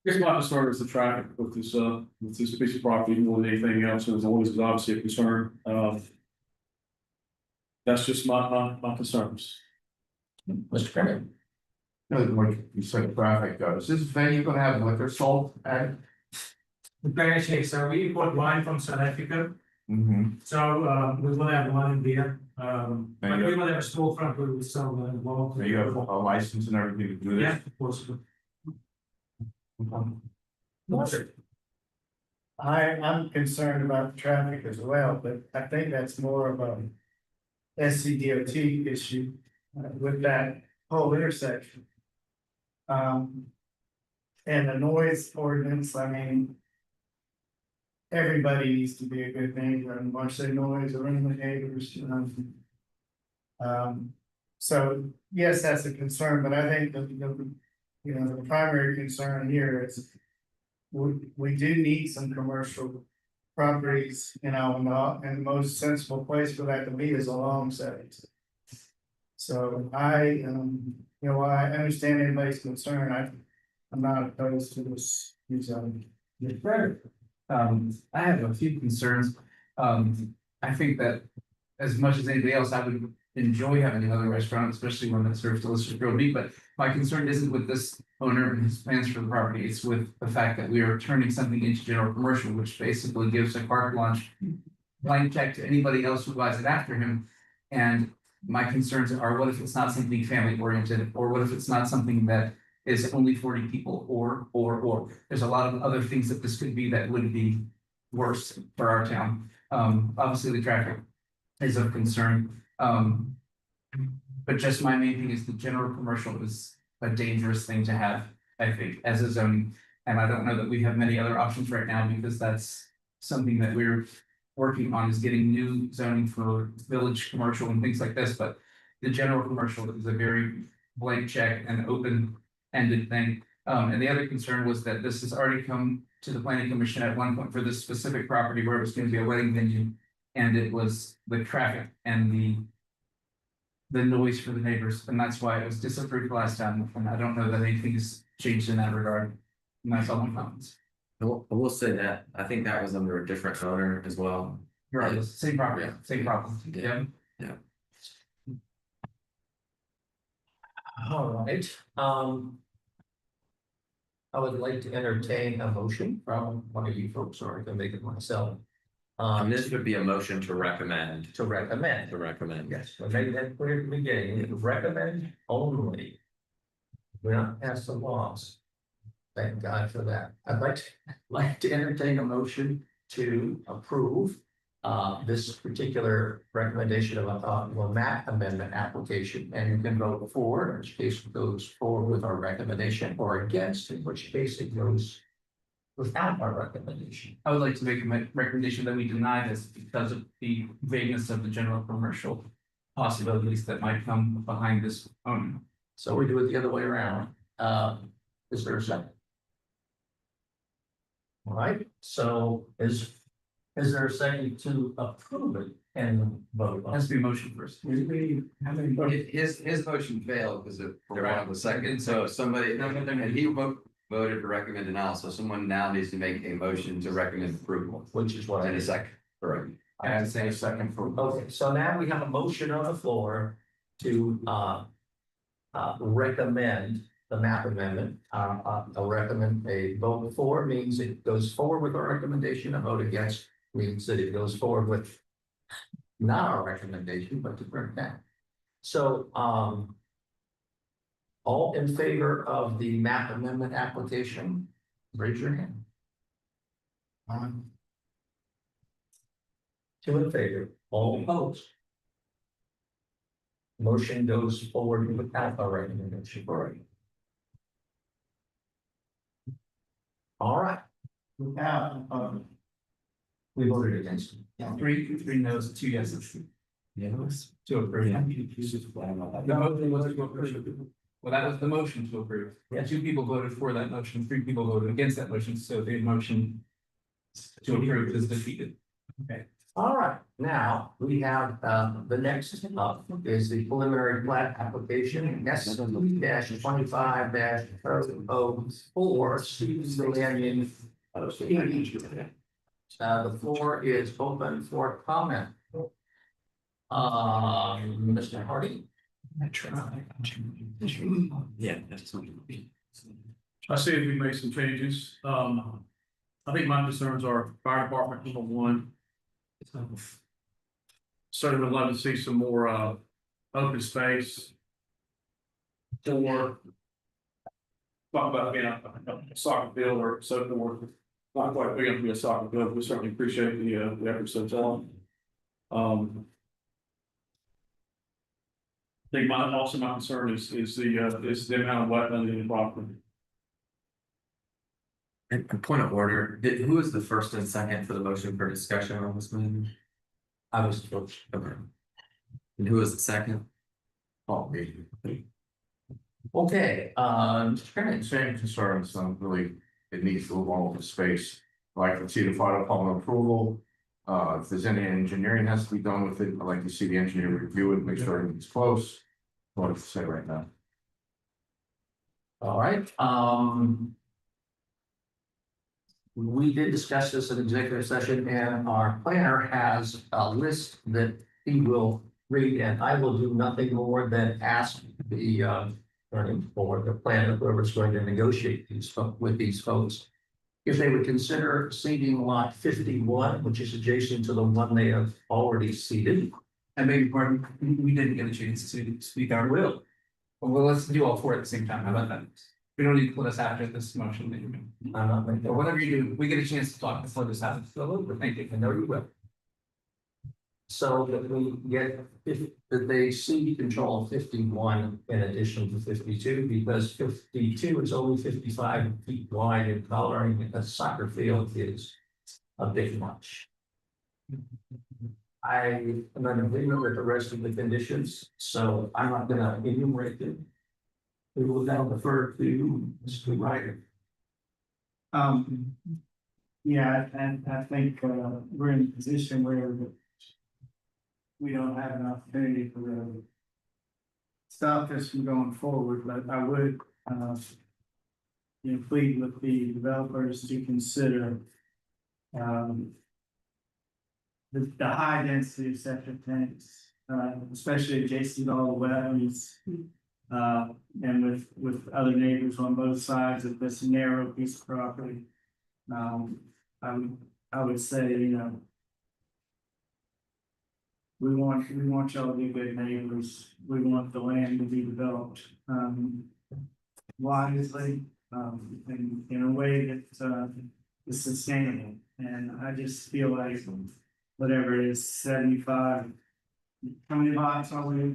Guess my concern is the traffic with this piece of property more than anything else, and it's always obviously a concern, that's just my concerns.
Mr. Kramer.
No, like you said, traffic goes. Is this venue gonna have liquor sold at?
So we import wine from South Africa,
Mm-hmm.
so we will have wine and beer,
but we
will have a storefront where we sell wine.
You have a license and everything to do this?
Yeah, of course.
I'm concerned about traffic as well, but I think that's more of a SCDOT issue with that whole intersection. And the noise ordinance, I mean. Everybody needs to be a good neighbor and watch their noise around the neighbors, so yes, that's a concern, but I think the primary concern here is. We do need some commercial properties in Alabama, and the most sensible place for that to be is along 70. So I understand everybody's concern, I'm not opposed to this rezoning.
I have a few concerns. I think that as much as anybody else, I would enjoy having another restaurant, especially one that serves delicious grilled meat, but my concern isn't with this owner and his plans for the property, it's with the fact that we are turning something into general commercial, which basically gives a carte blanche blank check to anybody else who buys it after him. And my concerns are, what if it's not something family oriented, or what if it's not something that is only 40 people, or there's a lot of other things that this could be that would be worse for our town. Obviously the traffic is of concern. But just my main thing is the general commercial is a dangerous thing to have, I think, as a zoning. And I don't know that we have many other options right now, because that's something that we're working on, is getting new zoning for village commercial and things like this, but the general commercial is a very blank check and open-ended thing. And the other concern was that this has already come to the planning commission at one point for this specific property where it was going to be a wedding venue. And it was the traffic and the the noise for the neighbors, and that's why it was disapproved last time, and I don't know that anything has changed in that regard. And that's all my comments.
I will say that, I think that was under a different owner as well.
Right, same property,
Yeah.
same problem,
Yeah.
yeah.
All right, I would like to entertain a motion from one of you folks, or I can make it myself.
And this would be a motion to recommend,
To recommend. Yes, I made that clear at the beginning, recommend only. We're not past the laws. Thank God for that. I'd like to entertain a motion to approve. This particular recommendation of a map amendment application, and you can vote for, in which case it goes forward with our recommendation, or against, in which case it goes without our recommendation.
I would like to make a recommendation that we deny this because of the vagueness of the general commercial possibilities that might come behind this owner.
So we do it the other way around. Is there a second? All right, so is there a second to approve it and vote on it?
Has to be motion first.
His motion failed because of, for one of the second, so if somebody, and he voted to recommend denial, so someone now needs to make a motion to recommend approval.
Which is what I
In a
did.
second, correct?
I have to say a second for, okay, so now we have a motion on the floor to recommend the map amendment. I'll recommend a vote for means it goes forward with our recommendation, a vote against means that it goes forward with not our recommendation, but to bring it down. So, all in favor of the map amendment application, raise your hand. Two in favor, all opposed. Motion goes forward without our recommendation. All right. Now, we voted against it.
Three no's, 2 yeses.
Yes.
To approve. The motion was to approve. Well, that was the motion to approve.
Yes.
2 people voted for that motion, 3 people voted against that motion, so the motion to approve is defeated. Okay.
All right, now we have the next up is the preliminary plat application, S _25 -004, Stevens Landing. The floor is open for comment. Mr. Hardy.
Yeah, that's something.
I see we made some changes. I think my concerns are fire department, number one. Certainly would love to see some more open space. For talk about being a soccer field or so forth. Not quite big enough to be a soccer field. We certainly appreciate the efforts that's on. I think my concern is the amount of wetland in the property.
And point of order, who was the first and second for the motion for discussion on this meeting?
I was first.
Okay. And who was the second?
Oh, okay, Mr. Kennedy.
Same concerns, really, it needs to move on with the space. I'd like to see the fire department approval. If there's any engineering has to be done with it, I'd like to see the engineer review it, make sure everything's close. What to say right now.
All right, we did discuss this in executive session, and our planner has a list that he will read, and I will do nothing more than ask the or the planner, whoever's going to negotiate with these folks, if they would consider seeding lot 51, which is adjacent to the one they have already seeded.
And maybe, pardon, we didn't get a chance to speak our will. Well, let's do all 4 at the same time. How about that? We don't need to put us after this motion that you're doing.
I'm not making.
Or whatever you do, we get a chance to talk before this happens. Thank you.
I know you will. So that we get, that they see control of 51 in addition to 52, because 52 is only 55 feet wide, and coloring a soccer field is a bit much. I am in agreement with the rest of the conditions, so I'm not gonna enumerate them. We will now defer to Mr. Ryder.
Yeah, and I think we're in a position where we don't have an opportunity for stop this from going forward, but I would, plead with the developers to consider, the high density of septic tanks, especially adjacent to all the wetlands. And with other neighbors on both sides of this narrow piece of property. I would say, we want y'all to be good neighbors, we want the land to be developed, wisely, in a way that, is sustainable. And I just feel like, whatever it is, 75. How many lots are we,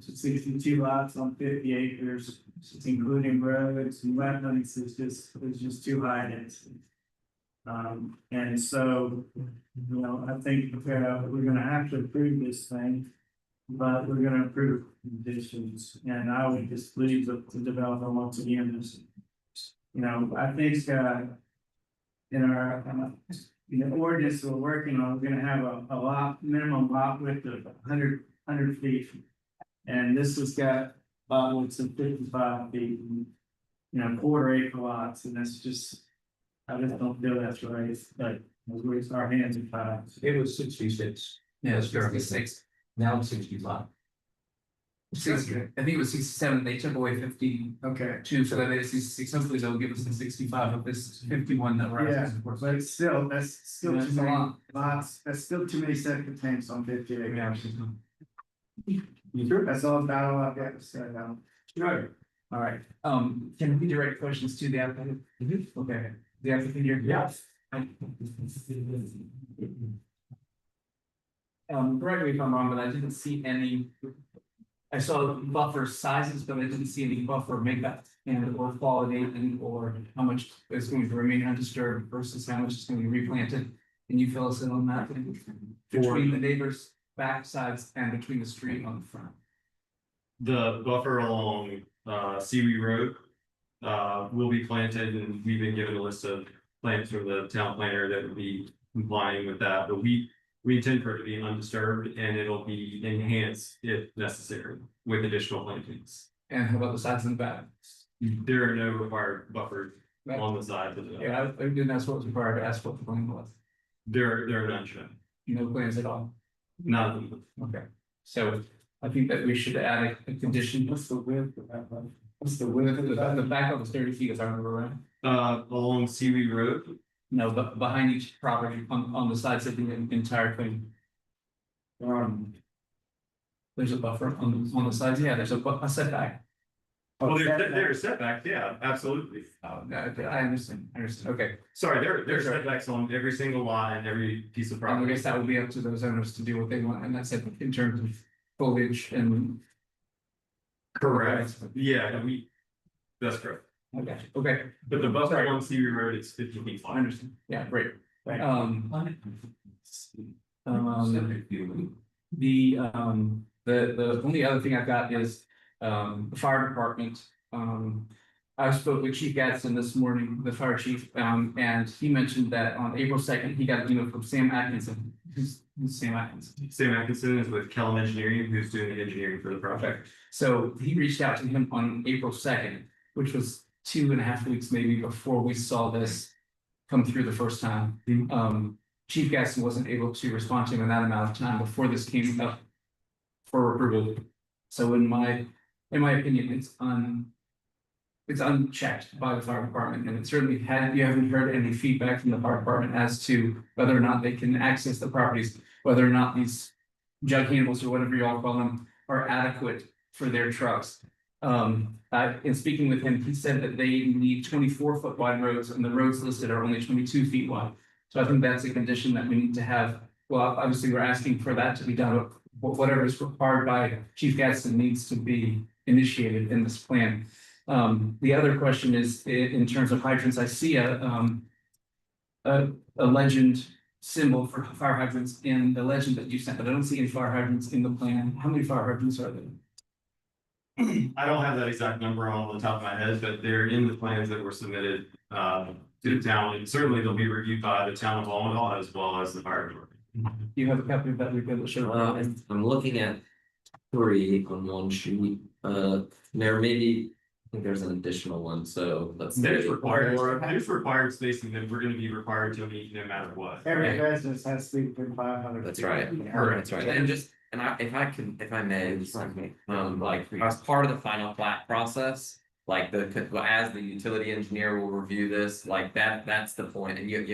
62 lots on 50 acres, including roads and wetlands, is just too high density. And so, I think, we're gonna have to approve this thing, but we're gonna approve conditions, and I would just leave the developer once again, I think, in our, ordinance we're working on, we're gonna have a lot, minimum lot width of 100 feet. And this has got lot widths of 55 feet, and, quarter acre lots, and that's just, I just don't feel that's right, but it's our hands are tied.
It was 66.
Yeah, 66.
Now it's 65.
I think it was 67, they took away 52,
Okay.
so that made it 66, hopefully they'll give us the 65 of this 51 that we're
Yeah,
asking for.
but it's still, that's still
Yeah,
too
it's a
many
lot.
lots, that's still too many septic tanks on 50 acres.
Yeah.
That's all about all I've got to say now.
Sure. All right, can we direct questions to the applicant? Okay, the applicant here?
Yes.
Correct me if I'm wrong, but I didn't see any. I saw buffer sizes, but I didn't see any buffer makeup and or quality and or how much is going to remain undisturbed versus how much is going to be replanted. Can you fill us in on that? Between the neighbors' backsides and between the street on the front.
The buffer along Seawee Road will be planted, and we've been given a list of plants from the town planner that would be complying with that, but we intend for it to be undisturbed, and it'll be enhanced if necessary with additional plantings.
And how about the sides and the back?
There are no required buffers on the sides of the.
Yeah, I think that's what was required to ask what the plan was.
There are none shown.
No plans at all.
None of them.
Okay, so I think that we should add a condition. What's the width of that? What's the width of the back of the 30 feet, as I remember, right?
Along Seawee Road.
No, but behind each property on the sides of the entire thing. There's a buffer on the sides, yeah, there's a setback.
Well, there's setbacks, yeah, absolutely.
Oh, no, I understand, okay.
Sorry, there's setbacks on every single lot and every piece of
I
property.
guess that would be up to those owners to do what they want, and that's it in terms of foliage and.
Correct, yeah, that's correct.
Okay,
But the buffer on Seawee Road is 50 feet
I
wide.
understand, yeah, great. The only other thing I've got is the fire department. I spoke with Chief Gadsden this morning, the fire chief, and he mentioned that on April 2nd, he got an email from Sam Atkinson. Who's Sam Atkinson?
Sam Atkinson is with Kellum Engineering, who's doing the engineering for the project.
So he reached out to him on April 2nd, which was 2.5 weeks maybe before we saw this come through the first time. Chief Gadsden wasn't able to respond to him in that amount of time before this came up for approval. So in my opinion, it's unchecked by the fire department, and it certainly you haven't heard any feedback from the fire department as to whether or not they can access the properties, whether or not these jug handles or whatever you all call them are adequate for their trucks. In speaking with him, he said that they need 24-foot wide roads, and the roads listed are only 22 feet wide. So I think that's a condition that we need to have. Well, obviously, we're asking for that to be done, but whatever is required by Chief Gadsden needs to be initiated in this plan. The other question is in terms of hydrants. I see a legend symbol for fire hydrants in the legend that you sent, but I don't see any fire hydrants in the plan. How many fire hydrants are there?
I don't have that exact number on the top of my head, but they're in the plans that were submitted to the town, and certainly they'll be reviewed by the town of Almondale as well as the fire department.
Do you have a copy of that? We've been able to show.
I'm looking at three on one sheet, there may be, I think there's an additional one, so let's say.
There's required,
four.
there's required spacing that we're gonna be required to meet no matter what.
Every residence has to be within 500.
That's right,
feet.
that's right, and just, and if I may, like, as part of the final plat process. Like as the utility engineer will review this, like that's the point, and you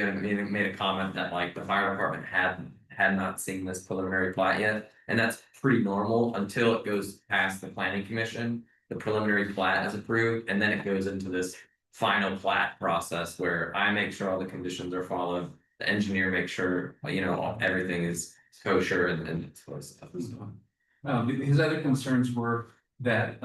made a comment that like the fire department had not seen this preliminary plat yet. And that's pretty normal until it goes past the planning commission, the preliminary plat is approved, and then it goes into this. Final plat process where I make sure all the conditions are followed, the engineer makes sure, everything is kosher and sort of stuff.
His other concerns were that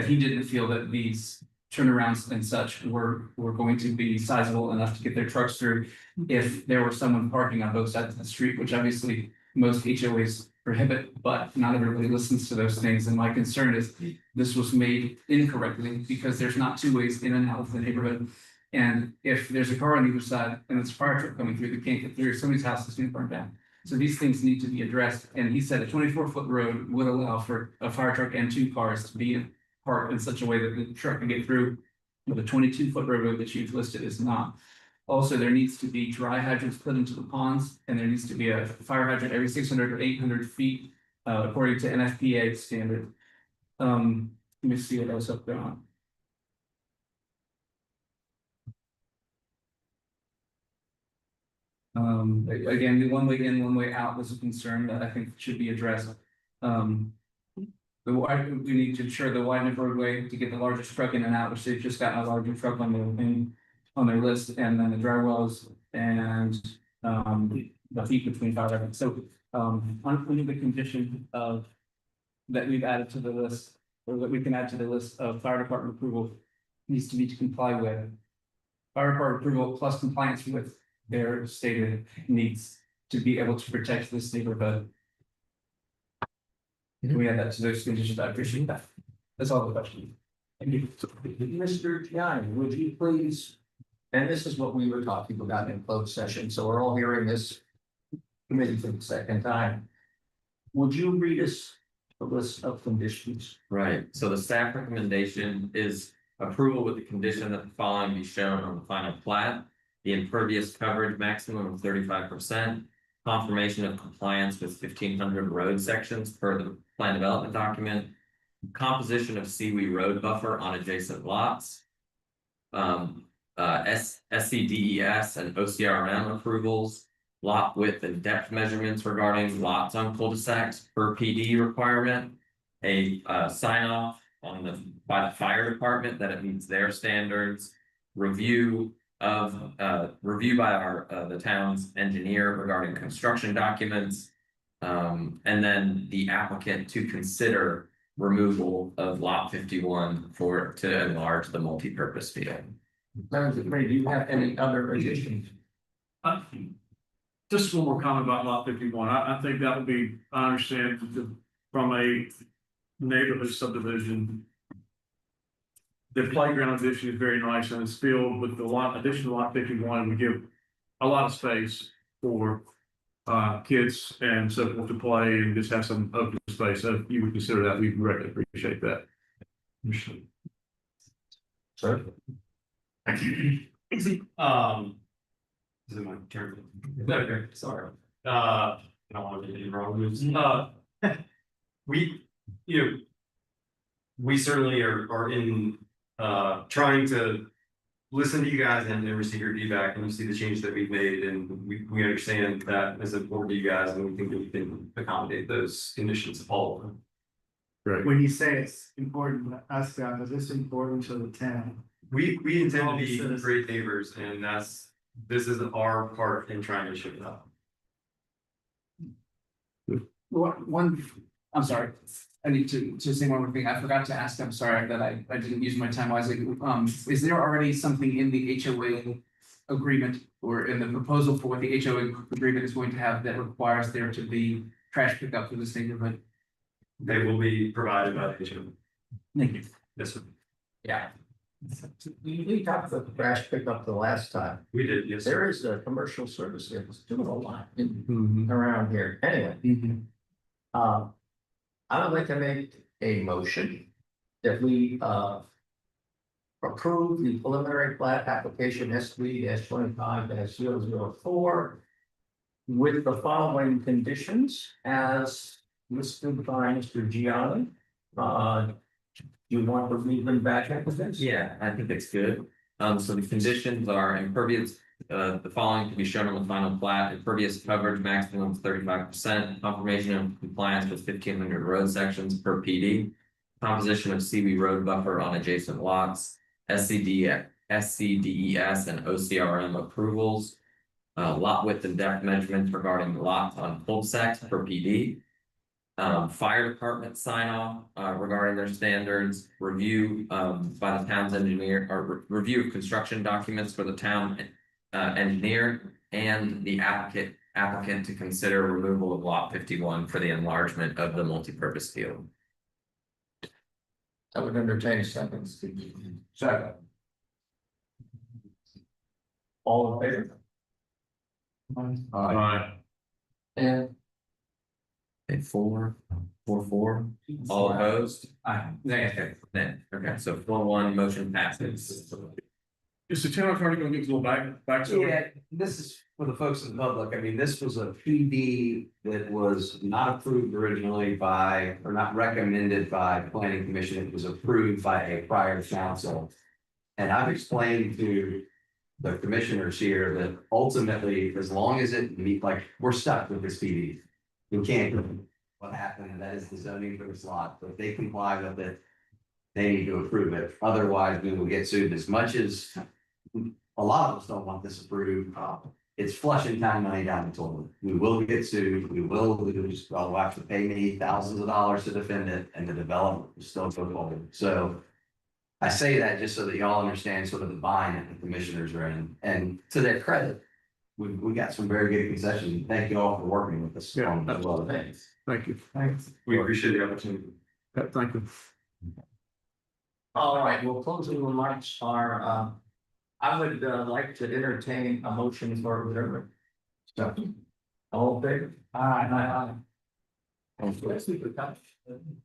he didn't feel that these turnarounds and such were going to be sizable enough to get their trucks through. If there were someone parking on both sides of the street, which obviously most HOAs prohibit, but not everybody listens to those things. And my concern is this was made incorrectly because there's not two ways in and out of the neighborhood. And if there's a car on either side and it's a fire truck coming through, they can't get through, somebody's house is gonna burn down. So these things need to be addressed. And he said a 24-foot road would allow for a fire truck and two cars to be parked in such a way that the truck can get through. But a 22-foot road that you've listed is not. Also, there needs to be dry hydrants put into the ponds, and there needs to be a fire hydrant every 600 or 800 feet, according to NFPA standard. Let me see what else up there on. Again, the one way in, one way out was a concern that I think should be addressed. We need to ensure the widened roadway to get the largest truck in and out, which they've just gotten a larger truck on their list, and then the dry wells and the feet between fire hydrants. So under the condition of that we've added to the list, or that we can add to the list of fire department approval, needs to be to comply with fire department approval plus compliance with their stated needs to be able to protect this neighborhood. Can we add that to those conditions? I appreciate that. That's all the question.
Thank you. Mr. Tian, would you please, and this is what we were talking about in closed session, so we're all hearing this committee for the second time. Would you read us the list of conditions?
Right, so the staff recommendation is approval with the condition that the following be shown on the final plat. The impervious coverage maximum of 35%, confirmation of compliance with 1,500 road sections per the plan development document, composition of Seawee Road buffer on adjacent lots, SCDES and OCRM approvals, lot width and depth measurements regarding lots on cul-de-sacs per PD requirement, a sign off on by the fire department that it meets their standards, review by our the town's engineer regarding construction documents. And then the applicant to consider removal of lot 51 to enlarge the multi-purpose field.
Members of the committee, do you have any other additions?
Just one more comment about lot 51. I think that would be, I understand from a neighborhood subdivision. The playground addition is very nice and it's filled with the additional lot 51 would give a lot of space for kids and so forth to play and just have some open space. So if you would consider that, we greatly appreciate that.
Sir?
Is it my turn? Okay, sorry. I don't want to get any wrong moves. We certainly are in trying to listen to you guys and receive your feedback and you see the change that we've made and we understand that is important to you guys and we think that we can accommodate those conditions of all of them.
Great.
When you say it's important to us, is this important to the town?
We intend to be great neighbors and this is our part in trying to ship it up.
I'm sorry. I need to say one more thing. I forgot to ask. I'm sorry that I didn't use my time wisely. Is there already something in the HOA agreement or in the proposal for what the HOA agreement is going to have that requires there to be trash pickup for this neighborhood?
They will be provided by the HOA.
Thank you.
Yes, sir.
Yeah. We talked about the trash pickup the last time.
We did, yes.
There is a commercial service there that's doing a lot around here. Anyway. I would like to make a motion that we approve the preliminary plat application S3 25 004 with the following conditions as listed by Mr. Gianni. You want to read them back after this?
Yeah, I think it's good. So the conditions are impervious, the following to be shown on the final plat, impervious coverage maximum of 35%, confirmation of compliance with 1,500 road sections per PD, composition of seaweed road buffer on adjacent lots, SCDES and OCRM approvals, lot width and depth measurements regarding lots on cul-de-sacs per PD, fire department sign off regarding their standards, review by the town's engineer or review of construction documents for the town engineer and the applicant to consider removal of lot 51 for the enlargement of the multipurpose field.
I would entertain seconds.
Second.
All in favor? And
Okay, 4, 4, 4, all opposed? Okay, so 4-1, motion passes.
Is the town attorney gonna give a little back to
Yeah, this is for the folks in the public. I mean, this was a PD that was not approved originally by, or not recommended by the planning commission. It was approved by a prior council. And I've explained to the commissioners here that ultimately, as long as it meet, like, we're stuck with this PD. You can't, what happened, and that is the zoning for this lot, but if they comply with it. They need to approve it, otherwise we will get sued as much as. A lot of us don't want this approved, it's flushing town money down the toilet, we will get sued, we will lose, they'll have to pay me thousands of dollars to defend it, and the development will still go forward, so. I say that just so that y'all understand sort of the bind that the commissioners are in, and to their credit. We got some very good concessions, thank you all for working with us.
Yeah,
on
that's
well, thanks.
Thank you.
thanks.
We appreciate the opportunity.
Thank you.
All right, well, closing remarks are, I would like to entertain a motion for adjournment. All in favor? Aye. Aye. Thank you.